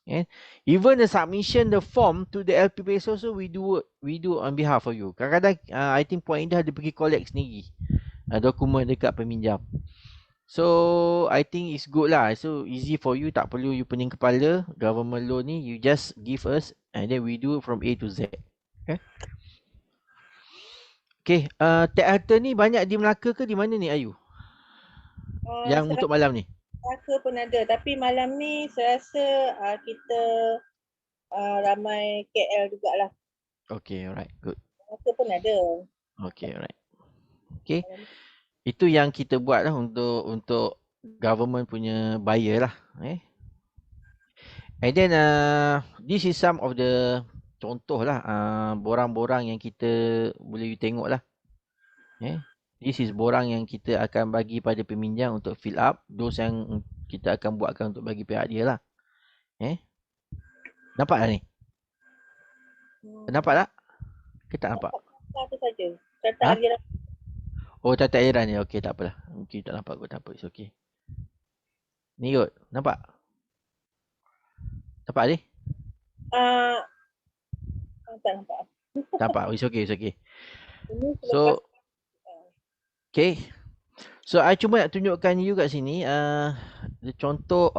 Even the submission the form to the LPPSA also we do on behalf of you. Kadang-kadang I think Point Indah dia pergi collect sendiri dokumen dekat peminjam. So I think it's good lah. So easy for you, tak perlu you pening kepala government loan ni, you just give us and then we do from A to Z. Okay, TechArta ni banyak di Melaka ke di mana ni Ayu? Yang untuk malam ni? Melaka pun ada, tapi malam ni saya rasa kita ramai KL jugalah. Okay, alright, good. Melaka pun ada. Okay, alright. Okay, itu yang kita buat lah untuk government punya buyer lah. And then this is some of the contoh lah borang-borang yang kita boleh tengok lah. This is borang yang kita akan bagi pada peminjam untuk fill up. Those yang kita akan buatkan untuk bagi pihak dia lah. Nampak tak ni? Nampak tak? Kita tak nampak? Satu saja. Tata aliran. Oh, tata aliran ni. Okey, tak apalah. Mungkin tak nampak kot. Tak apa. It's okay. Ni kot. Nampak? Nampak ni? Tak nampak. Nampak. It's okay. It's okay. So, okay. So, I cuma nak tunjukkan you kat sini the contoh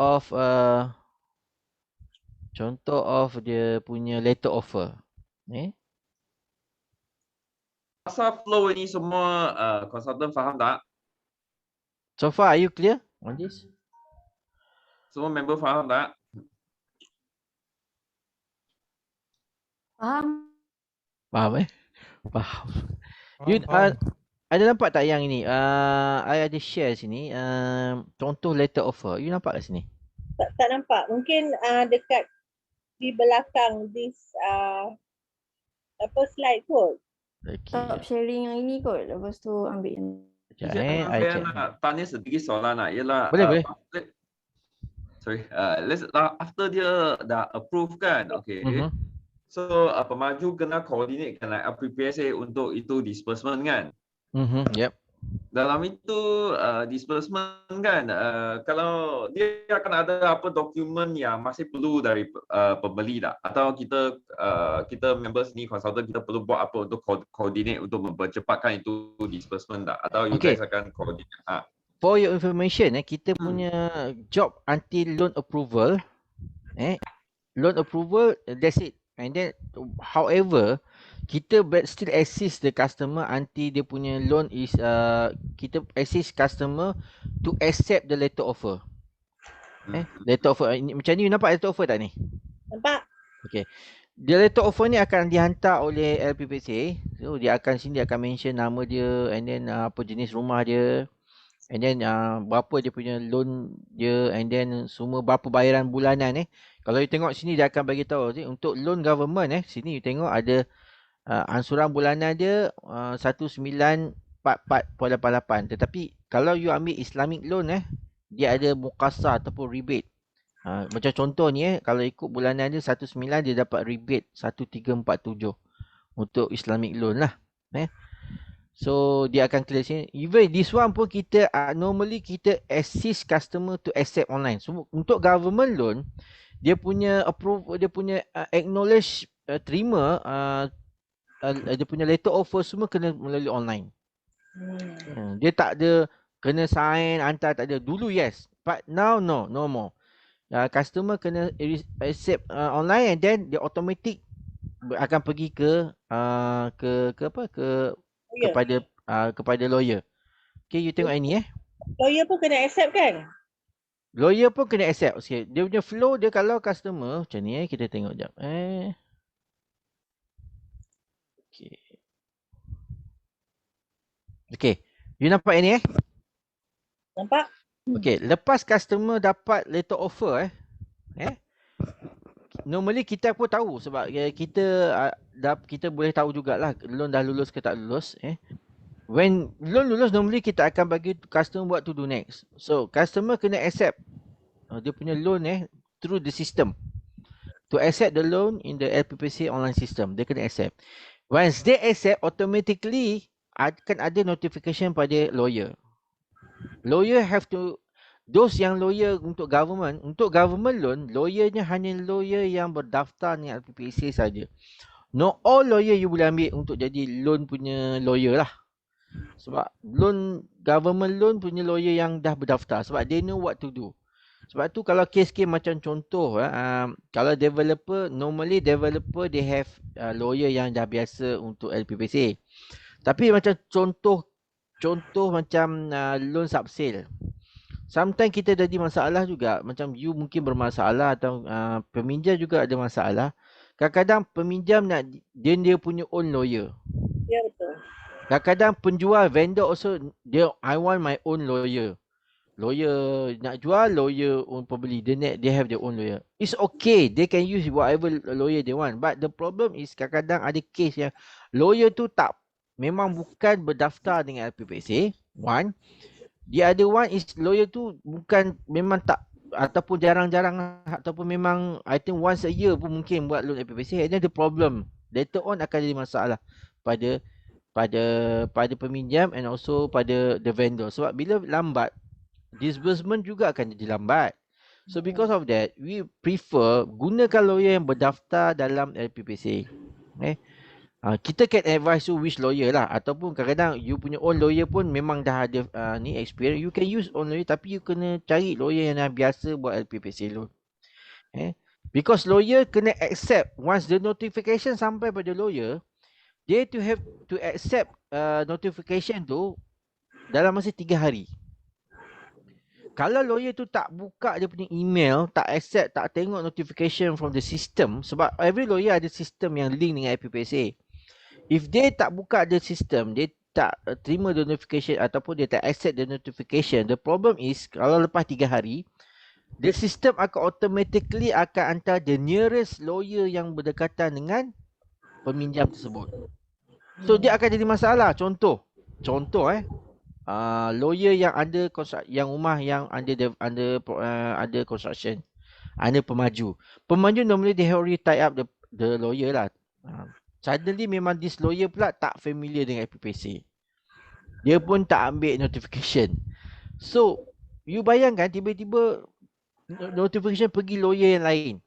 of dia punya letter offer. Asal flow ini semua consultant faham tak? So far, are you clear on this? Semua member faham tak? Faham? Faham Faham. You ada nampak tak yang ini? I ada share sini. Contoh letter offer. You nampak kat sini? Tak nampak. Mungkin dekat di belakang this slide kot. Okay. Stop sharing yang ini kot. Lepas tu ambil yang Sekejap Saya I check. nak tanya sedikit soalan lah. Ialah Boleh. after dia dah approve kan, okay. So pemaju kena coordinate dengan LPPSA untuk itu disbursement kan. Yep. Dalam itu disbursement kan, kalau dia akan ada apa dokumen yang masih perlu dari pembeli tak? Atau kita members ni consultant kita perlu buat apa untuk coordinate untuk mempercepatkan itu disbursement tak? Atau you guys akan coordinate? For your information, kita punya job until loan approval, loan approval, that's it. And then, however, kita still assist the customer until dia punya loan is, kita assist customer to accept the letter offer. Letter offer, macam ni you nampak letter offer tak ni? Nampak? Okay. The letter offer ni akan dihantar oleh LPPSA. So, dia akan mention nama dia and then apa jenis rumah dia. And then berapa dia punya loan dia, and then semua berapa bayaran bulanan Kalau you tengok sini dia akan bagi tahu untuk loan government sini you tengok ada ansuran bulanan dia 1944.88. Tetapi kalau you ambil Islamic loan dia ada mukasar ataupun rebate. Macam contoh ni kalau ikut bulanan dia 19 dia dapat rebate 1347 untuk Islamic loan lah. So dia akan clear sini. Even this one pun kita normally kita assist customer to accept online. So untuk government loan dia punya approve, dia punya acknowledge terima dia punya letter offer semua kena melalui online. Dia tak ada kena sign hantar, tak ada. Dulu yes, but now no more. Customer kena accept online and then dia automatic akan pergi kepada lawyer. Okay, you tengok ini Lawyer pun kena accept kan? Lawyer pun kena accept. Okay. Dia punya flow dia kalau customer macam ni kita tengok jap. Okay. You nampak ini Nampak? Okay, lepas customer dapat letter offer normally kita pun tahu sebab kita boleh tahu jugalah loan dah lulus ke tak lulus When loan lulus normally kita akan bagi customer what to do next. So customer kena accept dia punya loan through the system. To accept the loan in the LPPSA online system, dia kena accept. Once they accept, automatically akan ada notification pada lawyer. Lawyer have to, those yang lawyer untuk government loan, lawyernya hanya lawyer yang berdaftar dengan LPPSA saja. Not all lawyer you boleh ambil untuk jadi loan punya lawyer lah. Sebab government loan punya lawyer yang dah berdaftar. Sebab they know what to do. Sebab tu kalau kes-kes macam contoh, kalau developer, normally developer they have lawyer yang dah biasa untuk LPPSA. Tapi macam contoh macam loan subsale. Sometimes kita jadi masalah juga. Macam you mungkin bermasalah atau peminjam juga ada masalah. Kadang-kadang peminjam nak dia punya own lawyer. Ya, betul. Kadang-kadang penjual vendor also I want my own lawyer. Lawyer nak jual, lawyer own pembeli. They have their own lawyer. It's okay. They can use whatever lawyer they want. But the problem is kadang-kadang ada case yang lawyer tu memang bukan berdaftar dengan LPPSA. One. The other one is lawyer tu memang tak ataupun jarang-jarang ataupun memang I think once a year pun mungkin buat loan LPPSA. And then the problem later on akan jadi masalah pada peminjam and also pada the vendor. Sebab bila lambat, disbursement juga akan jadi lambat. So because of that, we prefer gunakan lawyer yang berdaftar dalam LPPSA. Kita can advise you which lawyer lah. Ataupun kadang-kadang you punya own lawyer pun memang dah ada experience. You can use own lawyer tapi you kena cari lawyer yang dah biasa buat LPPSA loan. Because lawyer kena accept once the notification sampai pada lawyer, they have to accept notification tu dalam masa 3 hari. Kalau lawyer tu tak buka dia punya email, tak accept, tak tengok notification from the system, sebab every lawyer ada sistem yang link dengan LPPSA. If they tak buka the system, dia tak terima the notification ataupun dia tak accept the notification, the problem is kalau lepas 3 hari, the system akan automatically akan hantar the nearest lawyer yang berdekatan dengan peminjam tersebut. So dia akan jadi masalah. Contoh lawyer yang under yang rumah yang under construction, under pemaju. Pemaju normally they already tie up the lawyer lah. Suddenly memang this lawyer pula tak familiar dengan FPPC. Dia pun tak ambil notification. So, you bayangkan tiba-tiba notification pergi lawyer yang lain.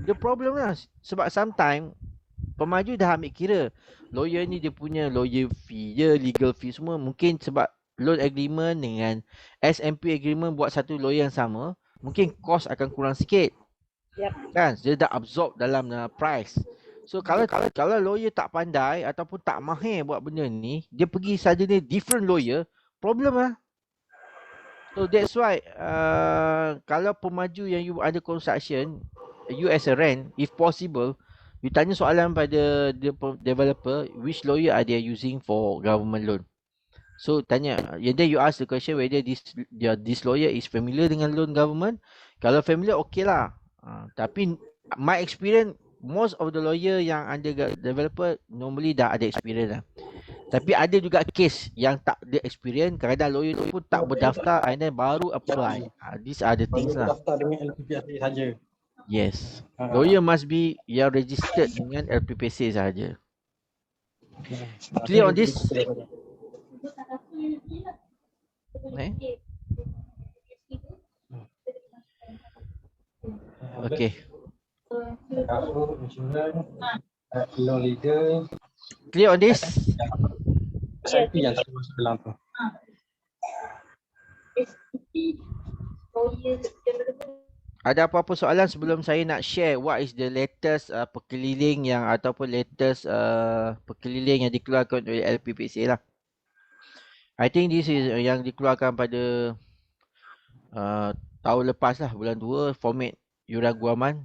The problem lah, sebab sometimes pemaju dah ambil kira lawyer ni dia punya lawyer fee, legal fee semua. Mungkin sebab loan agreement dengan SMP agreement buat satu lawyer yang sama, mungkin cost akan kurang sikit. Yep. Kan? Dia dah absorb dalam price. So kalau lawyer tak pandai ataupun tak mahir buat benda ni, dia pergi saja ni different lawyer, problem lah. So that's why kalau pemaju yang you ada construction, you as a rent, if possible, you tanya soalan pada developer, which lawyer are they using for government loan. So tanya, and then you ask the question whether this lawyer is familiar dengan loan government. Kalau familiar, okay lah. Tapi my experience, most of the lawyer yang under developer normally dah ada experience lah. Tapi ada juga case yang tak ada experience, kadang-kadang lawyer tu pun tak berdaftar and then baru apply. These are the things lah. Berdaftar dengan LPPSA saja. Yes. Lawyer must be yang registered dengan LPPC sahaja. Clear on this? Okay. Cover, insurans, loan legal. Clear on this? SIP yang tak masuk dalam tu. Ada apa-apa soalan sebelum saya nak share what is the latest perkeliling yang ataupun latest perkeliling yang dikeluarkan oleh LPPC lah. I think this is yang dikeluarkan pada tahun lepas lah, bulan 2, format yuran guaman.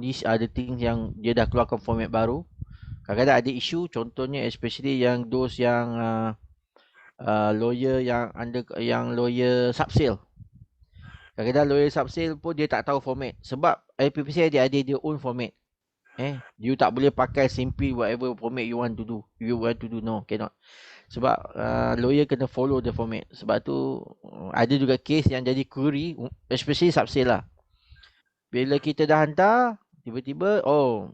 These are the things yang dia dah keluarkan format baru. Kadang-kadang ada isu, contohnya especially yang those yang lawyer yang lawyer subsale. Kadang-kadang lawyer subsale pun dia tak tahu format. Sebab LPPC dia ada dia own format. You tak boleh pakai simply whatever format you want to do. No, cannot. Sebab lawyer kena follow the format. Sebab tu ada juga case yang jadi query, especially subsale lah. Bila kita dah hantar, tiba-tiba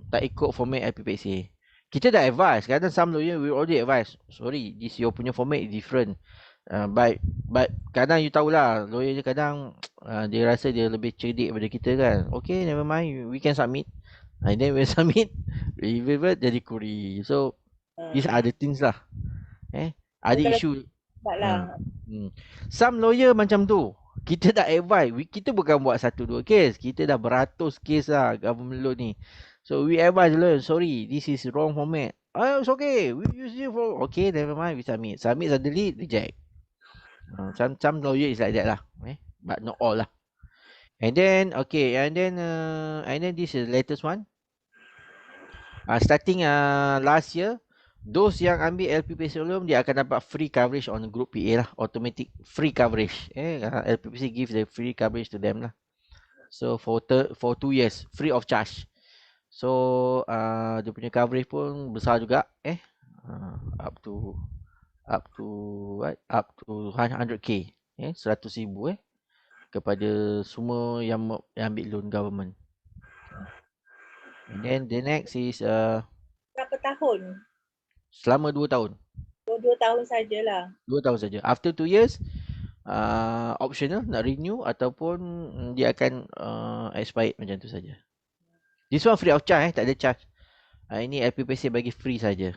tak ikut format LPPC. Kita dah advise. Kadang some lawyer we already advise. Sorry, this your punya format is different. But kadang you tahulah, lawyer je kadang dia rasa dia lebih cerdik daripada kita kan. Okay, never mind, we can submit. And then we submit, revert jadi query. So these are the things lah. Ada isu. Some lawyer macam tu. Kita dah advise, kita bukan buat 1-2 case, kita dah beratus case lah government loan ni. So we advise lawyer, sorry, this is wrong format. It's okay, we use it for, okay, never mind, we submit. Submit suddenly, reject. Some lawyer is like that lah, but not all lah. And then this is the latest one. Starting last year, those yang ambil LPPC loan, dia akan dapat free coverage on group PA lah, automatic free coverage. LPPC give the free coverage to them lah. So for 2 years, free of charge. So dia punya coverage pun besar juga, up to 100k, 100,000 kepada semua yang ambil loan government. And then the next is Berapa tahun? selama 2 tahun. 2 tahun sajalah. 2 tahun saja. After 2 years, optional nak renew ataupun dia akan expired macam tu saja. This one free of charge, tak ada charge. Ini LPPC bagi free saja.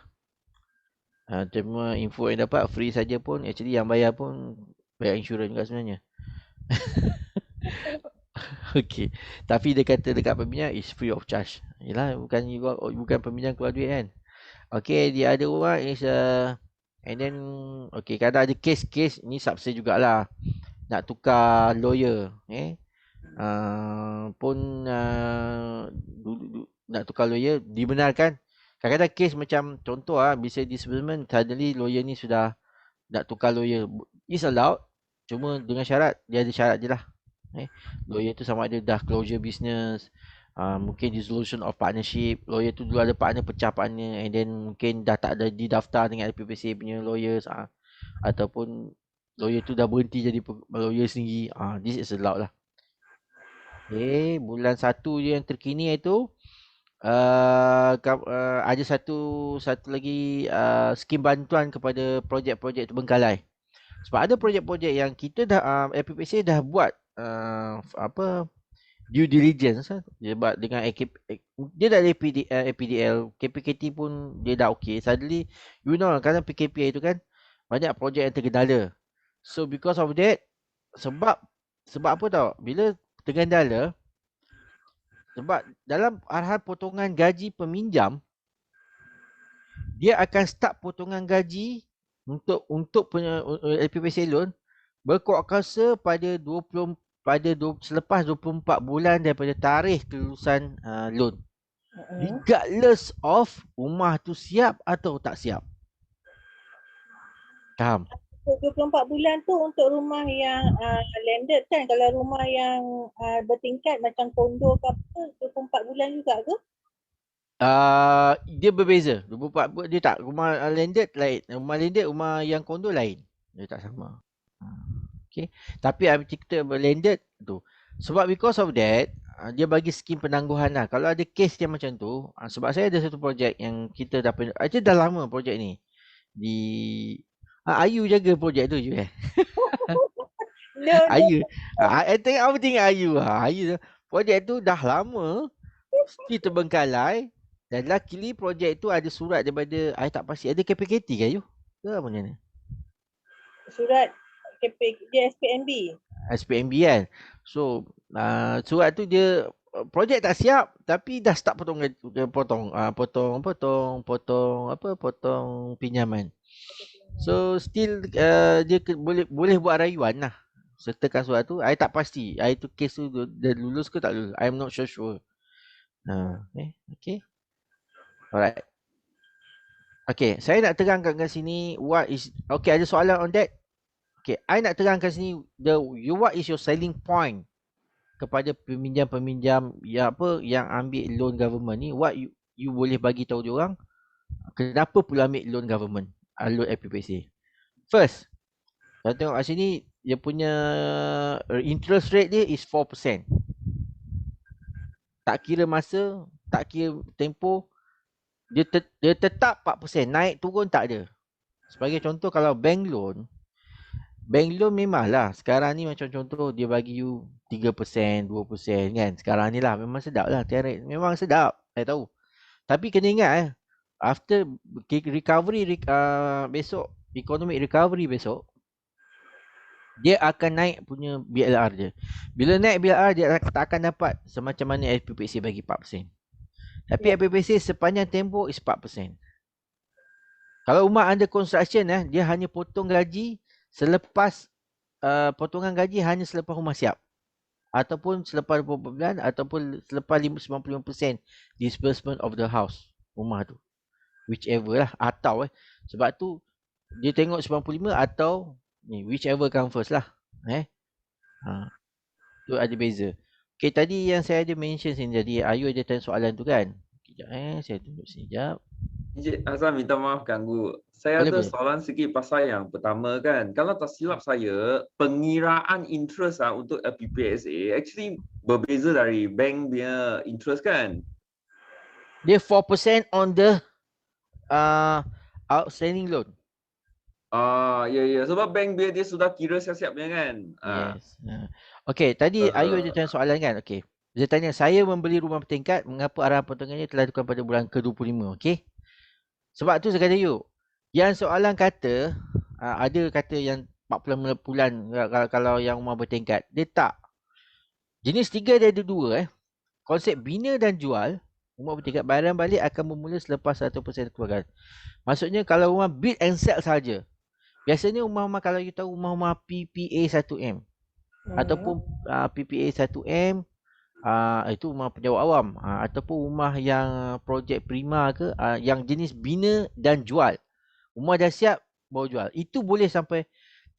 Cuma info yang dapat free saja pun, actually yang bayar pun bayar insurans juga sebenarnya. Okay. Tapi dia kata dekat pembinaan is free of charge. Yalah, bukan pembinaan keluar duit kan. Okay, the other one is and then okay, kadang ada case ni subsale jugalah. Nak tukar lawyer, nak tukar lawyer dibenarkan. Kadang-kadang case macam contoh bisa disbursement, suddenly lawyer ni sudah nak tukar lawyer. Is allowed, cuma dengan syarat, dia ada syarat je lah. Lawyer tu sama ada dah closure business, mungkin dissolution of partnership, lawyer tu dulu ada partner, pecah partner, and then mungkin dah tak ada didaftar dengan LPPC punya lawyers, ataupun lawyer tu dah berhenti jadi lawyer sendiri. This is allowed lah. Okay, bulan 1 je yang terkini itu ada satu lagi skim bantuan kepada projek-projek terbengkalai. Sebab ada projek-projek yang kita dah FPPSA dah buat due diligence sebab dengan dia dah ada APDL, KPKT pun dia dah okey. Suddenly kadang PKP itu kan banyak projek yang tergendala. So because of that, sebab apa tau, bila tergendala, sebab dalam arahan potongan gaji peminjam, dia akan start potongan gaji untuk LPPSA loan berkuat kuasa pada selepas 24 bulan daripada tarikh kelulusan loan. Regardless of rumah tu siap atau tak siap. Faham? 24 bulan tu untuk rumah yang landed kan. Kalau rumah yang bertingkat macam kondo ke apa, 24 bulan juga ke? Dia berbeza. 24 dia tak, rumah landed lain. Rumah landed, rumah yang kondo lain. Dia tak sama. Okay. Tapi kita landed tu. Sebab because of that, dia bagi skim penangguhan lah. Kalau ada kes yang macam tu, sebab saya ada satu projek yang kita dah dah lama projek ni. Ayu jaga projek tu je. Ayu. Apa tengok Ayu. Ayu projek tu dah lama. Mesti terbengkalai. Dan luckily projek tu ada surat daripada, I tak pasti, ada KPKT ke Ayu? Ke apa ni? Surat dia SPMB. SPMB kan. So surat tu dia projek tak siap tapi dah start potong pinjaman. So still dia boleh buat rayuan lah. Sertakan surat tu. I tak pasti. Itu kes tu dah lulus ke tak lulus. I'm not sure. Okay. Alright. Okay, saya nak terangkan kat sini ada soalan on that? Okay, I nak terangkan sini what is your selling point kepada peminjam-peminjam yang ambil loan government ni, what you boleh bagi tahu diorang kenapa pula ambil loan government, loan FPPSA. First, saya tengok kat sini dia punya interest rate dia is 4%. Tak kira masa, tak kira tempoh, dia tetap 4%, naik turun tak ada. Sebagai contoh, kalau bank loan memanglah sekarang ni macam contoh dia bagi you 3%, 2% kan. Sekarang ni lah memang sedap lah. Memang sedap, saya tahu. Tapi kena ingat after recovery besok, economic recovery besok, dia akan naik punya BLR dia. Bila naik BLR, dia tak akan dapat semacam mana FPPSA bagi 4%. Tapi FPPSA sepanjang tempoh is 4%. Kalau rumah under construction dia hanya potong gaji selepas potongan gaji hanya selepas rumah siap, ataupun selepas 24 bulan, ataupun selepas 95% disbursement of the house, rumah tu, whichever lah. Atau sebab tu dia tengok 95 atau ni, whichever come first lah. Tu ada beza. Okay, tadi yang saya ada mention sini, jadi Ayu ada tanya soalan tu kan. Sekejap saya tunjuk sini sekejap. Encik Azam, minta maaf ganggu. Saya ada soalan sikit pasal yang pertama kan. Kalau tak silap saya, pengiraan interest untuk FPPSA actually berbeza dari bank punya interest kan? Dia 4% on the outstanding loan. Ya. Sebab bank dia sudah kira siap-siapnya kan? Yes. Okay, tadi Ayu ada tanya soalan kan? Okay. Dia tanya, saya membeli rumah bertingkat, mengapa arahan potongannya telah dilakukan pada bulan ke-25? Okay. Sebab tu saya kata yang soalan kata, ada kata yang 40 bulan kalau yang rumah bertingkat. Dia tak. Jenis 3 dia ada 2. Konsep bina dan jual, rumah bertingkat, bayaran balik akan bermula selepas 100% keluarga. Maksudnya kalau rumah build and sell saja. Biasanya rumah-rumah, kalau you tahu rumah-rumah PPA 1M ataupun PPA 1M, itu rumah penjawat awam, ataupun rumah yang projek prima ke, yang jenis bina dan jual, rumah dah siap baru jual, itu boleh sampai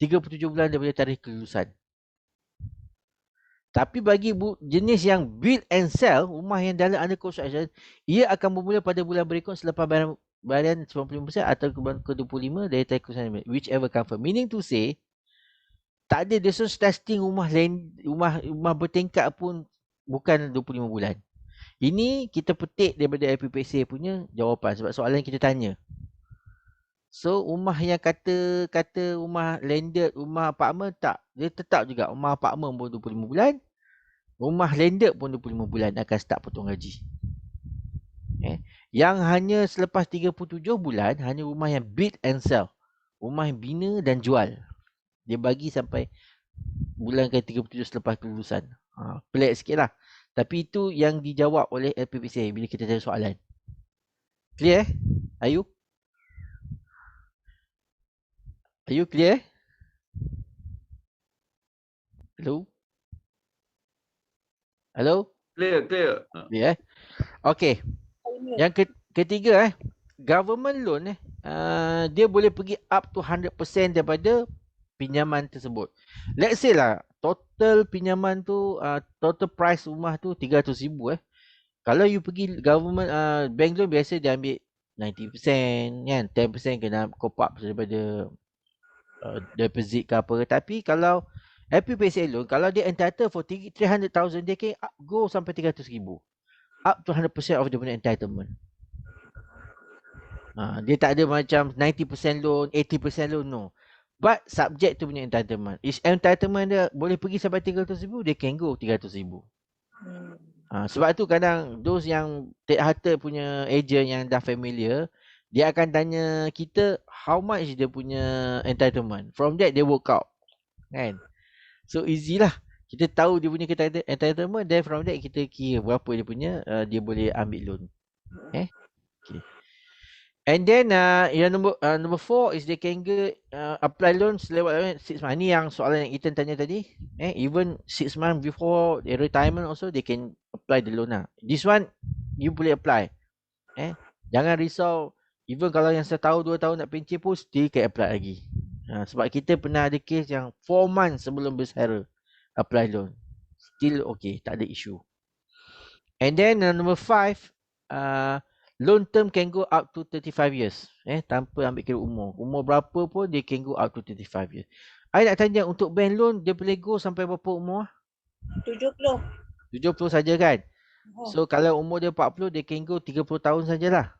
37 bulan daripada tarikh kelulusan. Tapi bagi jenis yang build and sell, rumah yang dalam under construction, ia akan bermula pada bulan berikut selepas bayaran 95% atau bulan ke-25 dari tarikh kelulusan, whichever come first. Meaning to say, Tak ada, dia suruh testing rumah bertingkat pun bukan 25 bulan. Ini kita petik daripada LPPSA punya jawapan sebab soalan yang kita tanya. So rumah yang kata rumah landed, rumah apartment tak. Dia tetap juga rumah apartment pun 25 bulan. Rumah landed pun 25 bulan akan start potong gaji. Yang hanya selepas 37 bulan hanya rumah yang build and sell. Rumah yang bina dan jual. Dia bagi sampai bulan ke-37 selepas kelulusan. Pelik sikit lah. Tapi itu yang dijawab oleh LPPSA bila kita tanya soalan. Clear? Ayu? Are you clear? Hello? Hello? Clear. Clear Okay. Yang ketiga government loan dia boleh pergi up to 100% daripada pinjaman tersebut. Let's say lah total pinjaman tu total price rumah tu 300,000 Kalau you pergi government bank loan biasa dia ambil 90% kan, 10% kena cope up daripada deposit ke apa. Tapi kalau LPPSA loan, kalau dia entitled for 300,000, dia can go sampai 300,000. Up to 100% of the entitlement. Dia tak ada macam 90% loan, 80% loan, no. But subject to punya entitlement. Is entitlement dia boleh pergi sampai 300,000, dia can go 300,000. Sebab tu kadang those yang Ted Harter punya agent yang dah familiar, dia akan tanya kita how much dia punya entitlement. From that dia work out. Kan? So easy lah. Kita tahu dia punya entitlement, then from that kita kira berapa dia punya dia boleh ambil loan. Okay. And then yang number 4 is they can get apply loans lewat 6 months. Ni yang soalan yang Ethan tanya tadi. Even 6 months before their retirement also they can apply the loan lah. This one you boleh apply. Jangan risau. Even kalau yang 1 tahun 2 tahun nak pencen pun still can apply lagi. Sebab kita pernah ada case yang 4 months sebelum bersara apply loan. Still okay, tak ada issue. And then number 5 loan term can go up to 35 years. Tanpa ambil kira umur. Umur berapa pun dia can go up to 35 years. I nak tanya untuk bank loan dia boleh go sampai berapa umur? 70. 70 saja kan? So kalau umur dia 40 dia can go 30 tahun sajalah.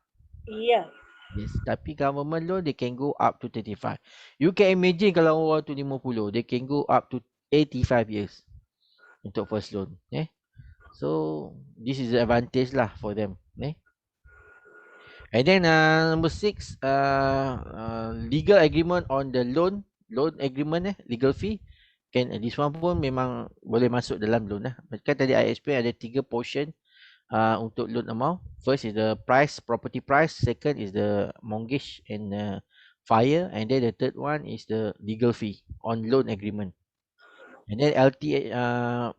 Iya. Yes, tapi government loan they can go up to 35. You can imagine kalau orang tu 50, they can go up to 85 years untuk first loan. So this is the advantage lah for them. And then number 6, legal agreement on the loan agreement legal fee. This one pun memang boleh masuk dalam loan lah. Kan tadi I explain ada 3 portion untuk loan amount. First is the price, property price. Second is the mortgage and fire. And then the third one is the legal fee on loan agreement. And then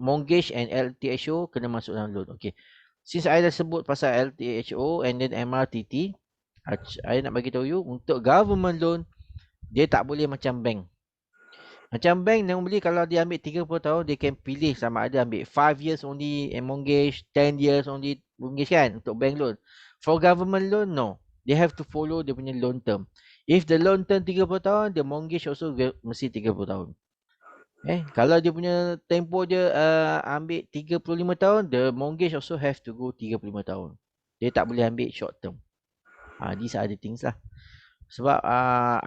mortgage and LTHO kena masuk dalam loan. Okay. Since I dah sebut pasal LTHO and then MRTT, I nak bagi tahu you untuk government loan dia tak boleh macam bank. Macam bank normally kalau dia ambil 30 tahun dia can pilih sama ada ambil 5 years only mortgage, 10 years only mortgage kan untuk bank loan. For government loan no. They have to follow dia punya loan term. If the loan term 30 tahun, the mortgage also mesti 30 tahun. Kalau dia punya tempoh dia ambil 35 tahun, the mortgage also have to go 35 tahun. Dia tak boleh ambil short term. These are the things lah. Sebab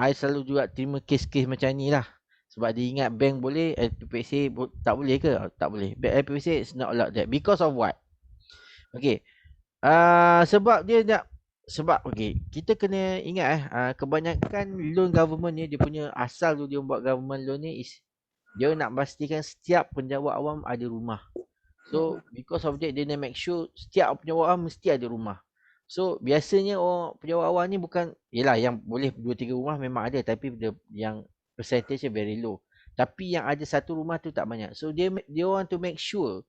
I selalu juga terima kes-kes macam ni lah. Sebab dia ingat bank boleh, LPPSA tak boleh ke? Tak boleh. LPPSA is not allowed that. Because of what? Okay. Sebab dia nak, okay, kita kena ingat kebanyakan loan government ni, dia punya asal tu dia buat government loan ni is dia nak pastikan setiap penjawat awam ada rumah. So because of that dia nak make sure setiap penjawat awam mesti ada rumah. So biasanya orang penjawat awam ni bukan, yelah yang boleh 2-3 rumah memang ada, tapi yang percentage very low. Tapi yang ada satu rumah tu tak banyak. So dia want to make sure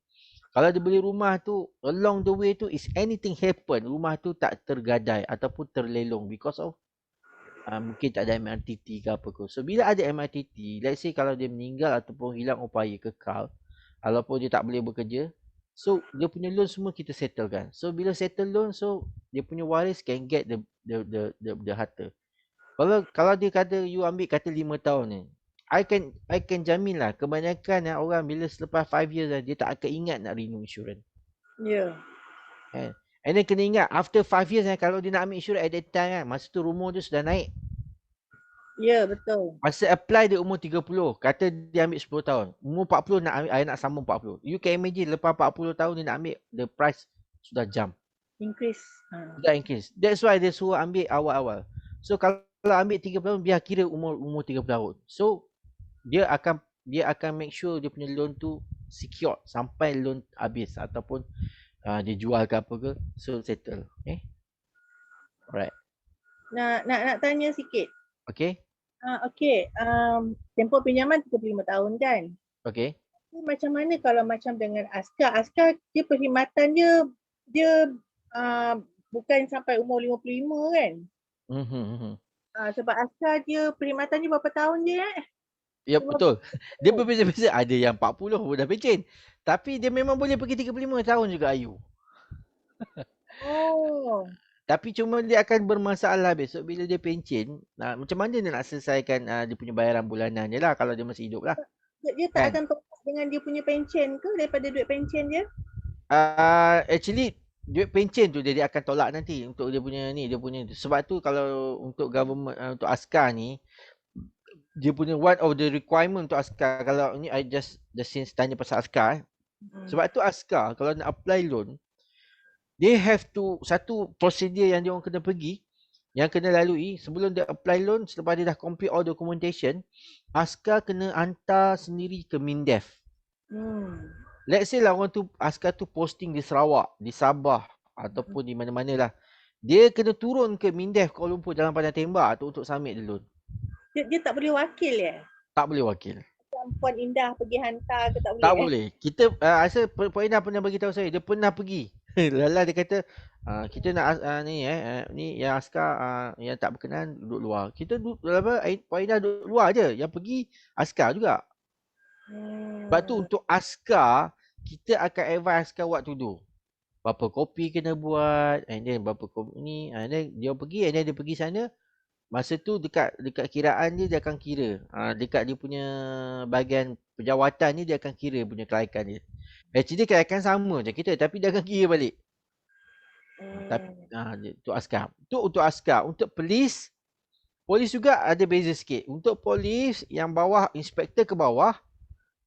kalau dia beli rumah tu along the way tu is anything happen, rumah tu tak tergadai ataupun terlelong because of mungkin tak ada MRTT ke apa ke. So bila ada MRTT, let's say kalau dia meninggal ataupun hilang upaya kekal, ataupun dia tak boleh bekerja, so dia punya loan semua kita settlekan. So bila settle loan, so dia punya waris can get the harta. Kalau dia kata you ambil kata 5 tahun ni, I can jamin lah kebanyakan orang bila selepas 5 years dia tak akan ingat nak renew insurance. Ya. Kan? And then kena ingat after 5 years kalau dia nak ambil insurance at that time kan, masa tu rumah dia sudah naik. Ya, betul. Masa apply dia umur 30, kata dia ambil 10 tahun. Umur 40 nak sambung 40. You can imagine lepas 40 tahun dia nak ambil, the price sudah jump. Increase. Sudah increase. That's why dia suruh ambil awal-awal. So kalau ambil 30 tahun, biar kira umur 30 tahun. So dia akan make sure dia punya loan tu secure sampai loan habis ataupun dia jual ke apa ke, so settle. Okay. Alright. Nak tanya sikit. Okay. Okey. Tempoh pinjaman 35 tahun kan? Okay. Macam mana kalau macam dengan askar? Askar dia perkhidmatan dia bukan sampai umur 55 kan? Sebab askar dia perkhidmatan dia berapa tahun je Ya betul. Dia berbeza-beza. Ada yang 40 dah pencen. Tapi dia memang boleh pergi 35 tahun juga Ayu. Oh. Tapi cuma dia akan bermasalah besok bila dia pencen. Macam mana dia nak selesaikan dia punya bayaran bulanan je lah kalau dia masih hidup lah. Dia tak akan tolak dengan dia punya pencen ke daripada duit pencen dia? Actually duit pencen tu dia akan tolak nanti untuk dia punya ni, sebab tu kalau untuk government untuk askar ni, dia punya one of the requirement untuk askar, kalau ni I just since tanya pasal askar sebab tu askar kalau nak apply loan, they have to, satu prosedur yang dia orang kena pergi, yang kena lalui sebelum dia apply loan, selepas dia dah complete all documentation, askar kena hantar sendiri ke MINDEF. Let's say lah orang tu, askar tu posting di Sarawak, di Sabah ataupun di mana-mana lah, dia kena turun ke MINDEF Kuala Lumpur Jalan Pandang Tembak tu untuk submit the loan. Dia tak boleh wakil ya? Tak boleh wakil. Puan Indah pergi hantar ke tak boleh? Tak boleh. Kita rasa Puan Indah pernah bagi tahu saya, dia pernah pergi. Lala dia kata kita nak ni yang askar yang tak berkenan duduk luar. Kita duduk apa, Puan Indah duduk luar je. Yang pergi askar juga. Sebab tu untuk askar, kita akan advise askar what to do. Berapa kopi kena buat, and then berapa kopi ni, and then dia pergi, and then dia pergi sana. Masa tu dekat kiraan dia akan kira. Dekat dia punya bahagian penjawatan ni dia akan kira punya kelaikan dia. Actually kelaikan sama je kita, tapi dia akan kira balik. Tapi untuk askar. Itu untuk askar. Untuk polis juga ada beza sikit. Untuk polis yang bawah, inspektor ke bawah,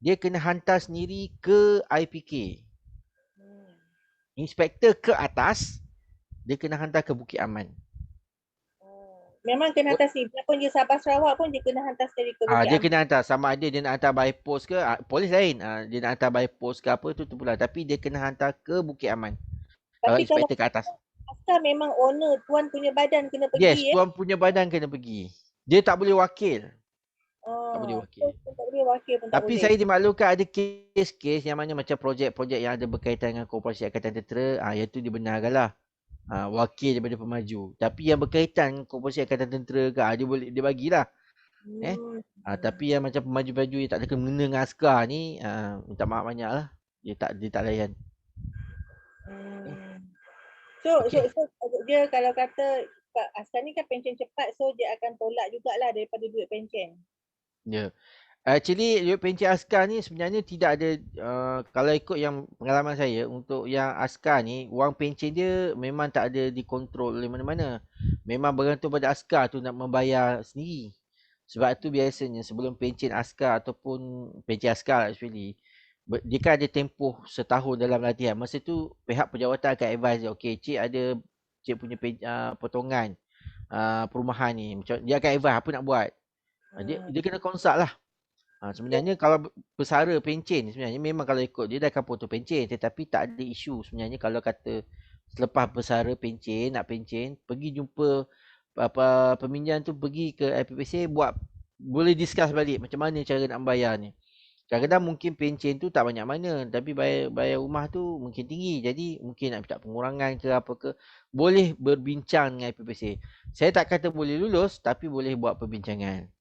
dia kena hantar sendiri ke IPK. Inspektor ke atas, dia kena hantar ke Bukit Aman. Memang kena hantar sini. Biarpun dia Sabah Sarawak pun dia kena hantar sendiri ke Bukit Dia kena hantar. Sama ada dia nak hantar by post ke, polis lain. Dia nak hantar by post ke apa tu pula. Tapi dia kena hantar ke Bukit Aman. Tapi kalau inspektor ke atas. askar memang owner, tuan punya badan kena pergi. Yes, tuan punya badan kena pergi. Dia tak boleh wakil. Tak boleh wakil. Tak boleh wakil pun tak Tapi boleh. saya dimaklumkan ada kes-kes yang mana macam projek-projek yang ada berkaitan dengan Koperasi Angkatan Tentera, iaitu dibenarkan lah. Wakil daripada pemaju. Tapi yang berkaitan Koperasi Angkatan Tentera ke, dia bagilah. Tapi yang macam pemaju-pemaju yang tak ada kena dengan askar ni, minta maaf banyak lah. Dia tak layan. So dia kalau kata askar ni kan pencen cepat, so dia akan tolak jugalah daripada duit pencen. Ya. Actually duit pencen askar ni sebenarnya tidak ada, kalau ikut yang pengalaman saya, untuk yang askar ni wang pencen dia memang tak ada dikontrol oleh mana-mana. Memang bergantung pada askar tu nak membayar sendiri. Sebab tu biasanya sebelum pencen askar ataupun pencen askar actually, dia kan ada tempoh setahun dalam latihan. Masa tu pihak penjawatan akan advise dia, okey cik ada cik punya potongan perumahan ni. Macam dia akan advise apa nak buat. Dia kena consult lah. Sebenarnya kalau bersara pencen, sebenarnya memang kalau ikut dia akan potong pencen, tetapi tak ada isu sebenarnya kalau kata selepas bersara pencen, nak pencen, pergi jumpa peminjam tu, pergi ke IPPC, boleh discuss balik macam mana cara nak bayar ni. Kadang-kadang mungkin pencen tu tak banyak mana, tapi bayar rumah tu mungkin tinggi, jadi mungkin nak minta pengurangan ke apa ke, boleh berbincang dengan IPPC. Saya tak kata boleh lulus, tapi boleh buat perbincangan.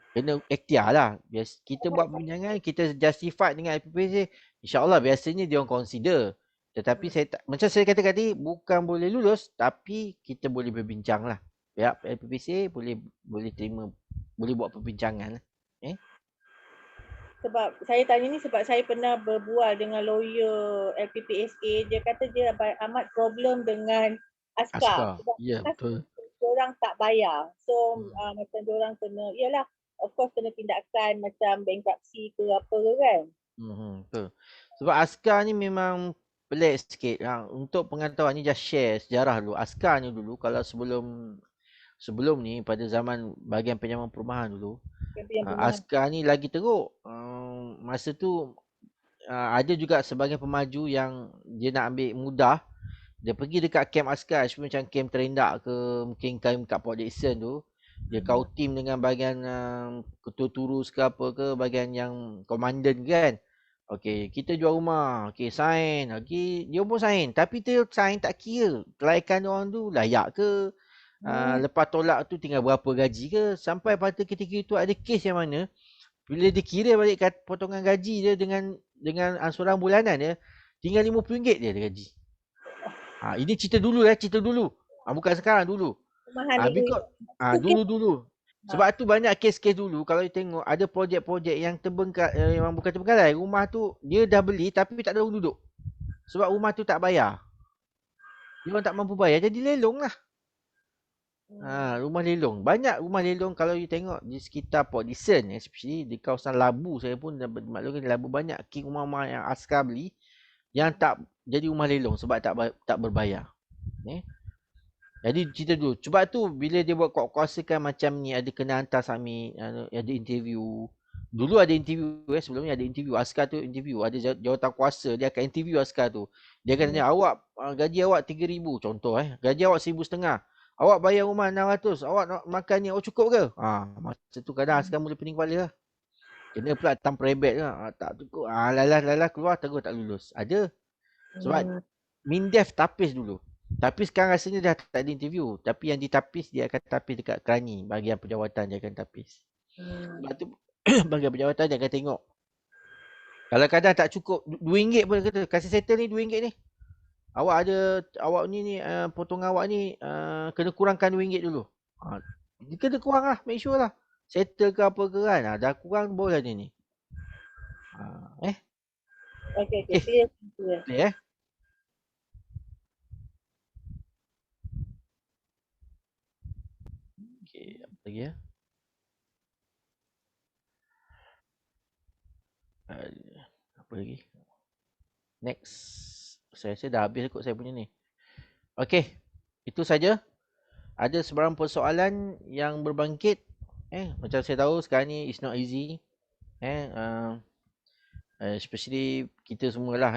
Kena ikhtiar lah. Kita buat perbincangan, kita justify dengan IPPC, insyaAllah biasanya dia orang consider. Tetapi macam saya kata tadi, bukan boleh lulus, tapi kita boleh berbincang lah. Pihak IPPC boleh terima, boleh buat perbincangan lah. Sebab saya tanya ni sebab saya pernah berbual dengan lawyer LPPSA, dia kata dia amat problem dengan askar. Askar. Sebab Ya, betul. diorang tak bayar. So macam diorang kena, yalah of course kena tindakan macam bankruptcy ke apa ke kan. Betul. Sebab askar ni memang pelik sikit. Untuk pengetahuan ni just share sejarah dulu. Askar ni dulu kalau sebelum ni pada zaman bahagian pinjaman perumahan dulu, askar ni lagi teruk. Masa tu ada juga sebahagian pemaju yang dia nak ambil mudah. Dia pergi dekat camp askar, macam camp terendak ke, mungkin camp kat Port Dickson tu. Dia kau team dengan bahagian ketua turus ke apa ke, bahagian yang komandan kan. Okey, kita jual rumah. Okey, sign. Okey, dia pun sign. Tapi dia sign tak kira kelaikan orang tu layak ke. Lepas tolak tu tinggal berapa gaji ke. Sampai pada ketika itu ada kes yang mana bila dia kira balik potongan gaji dia dengan ansuran bulanan dia, tinggal RM50 dia gaji. Ini cerita dulu cerita dulu. Bukan sekarang, dulu. Dulu. Sebab tu banyak kes-kes dulu kalau you tengok ada projek-projek yang terbengkalai, yang bukan terbengkalai, rumah tu dia dah beli tapi tak ada orang duduk. Sebab rumah tu tak bayar. Dia orang tak mampu bayar, jadi lelong lah. Rumah lelong. Banyak rumah lelong kalau you tengok di sekitar Port Dickson, especially di kawasan Labu, saya pun maklumkan Labu banyak rumah-rumah yang askar beli yang tak jadi rumah lelong sebab tak berbayar. Jadi cerita dulu. Sebab tu bila dia buat kuasa-kuasakan macam ni, ada kena hantar submit, ada interview. Dulu ada interview sebelum ni ada interview. Askar tu interview. Ada jawatan kuasa, dia akan interview askar tu. Dia akan tanya, awak gaji awak 3,000 contoh gaji awak 1,500. Awak bayar rumah 600. Awak nak makan ni, cukup ke? Masa tu kadang askar mula pening kepala lah. Kena pula tanpa rebet lah. Tak cukup. Lalah keluar terus tak lulus. Ada. Sebab Mindef tapis dulu. Tapi sekarang rasanya dah tak ada interview. Tapi yang ditapis, dia akan tapis dekat kerani. Bahagian penjawatan dia akan tapis. Sebab tu bahagian penjawatan dia akan tengok. Kalau kadang tak cukup, RM2 pun kata, kasih settle ni RM2 ni. Awak ni potongan awak ni kena kurangkan RM2 dulu. Kena kurang lah, make sure lah. Settle ke apa ke kan. Dah kurang boleh dia ni. Okay. Clear. Okay, apa lagi apa lagi? Next. Saya rasa dah habis kot saya punya ni. Okay, itu saja. Ada sebarang persoalan yang berbangkit? Macam saya tahu sekarang ni it's not easy. Especially kita semualah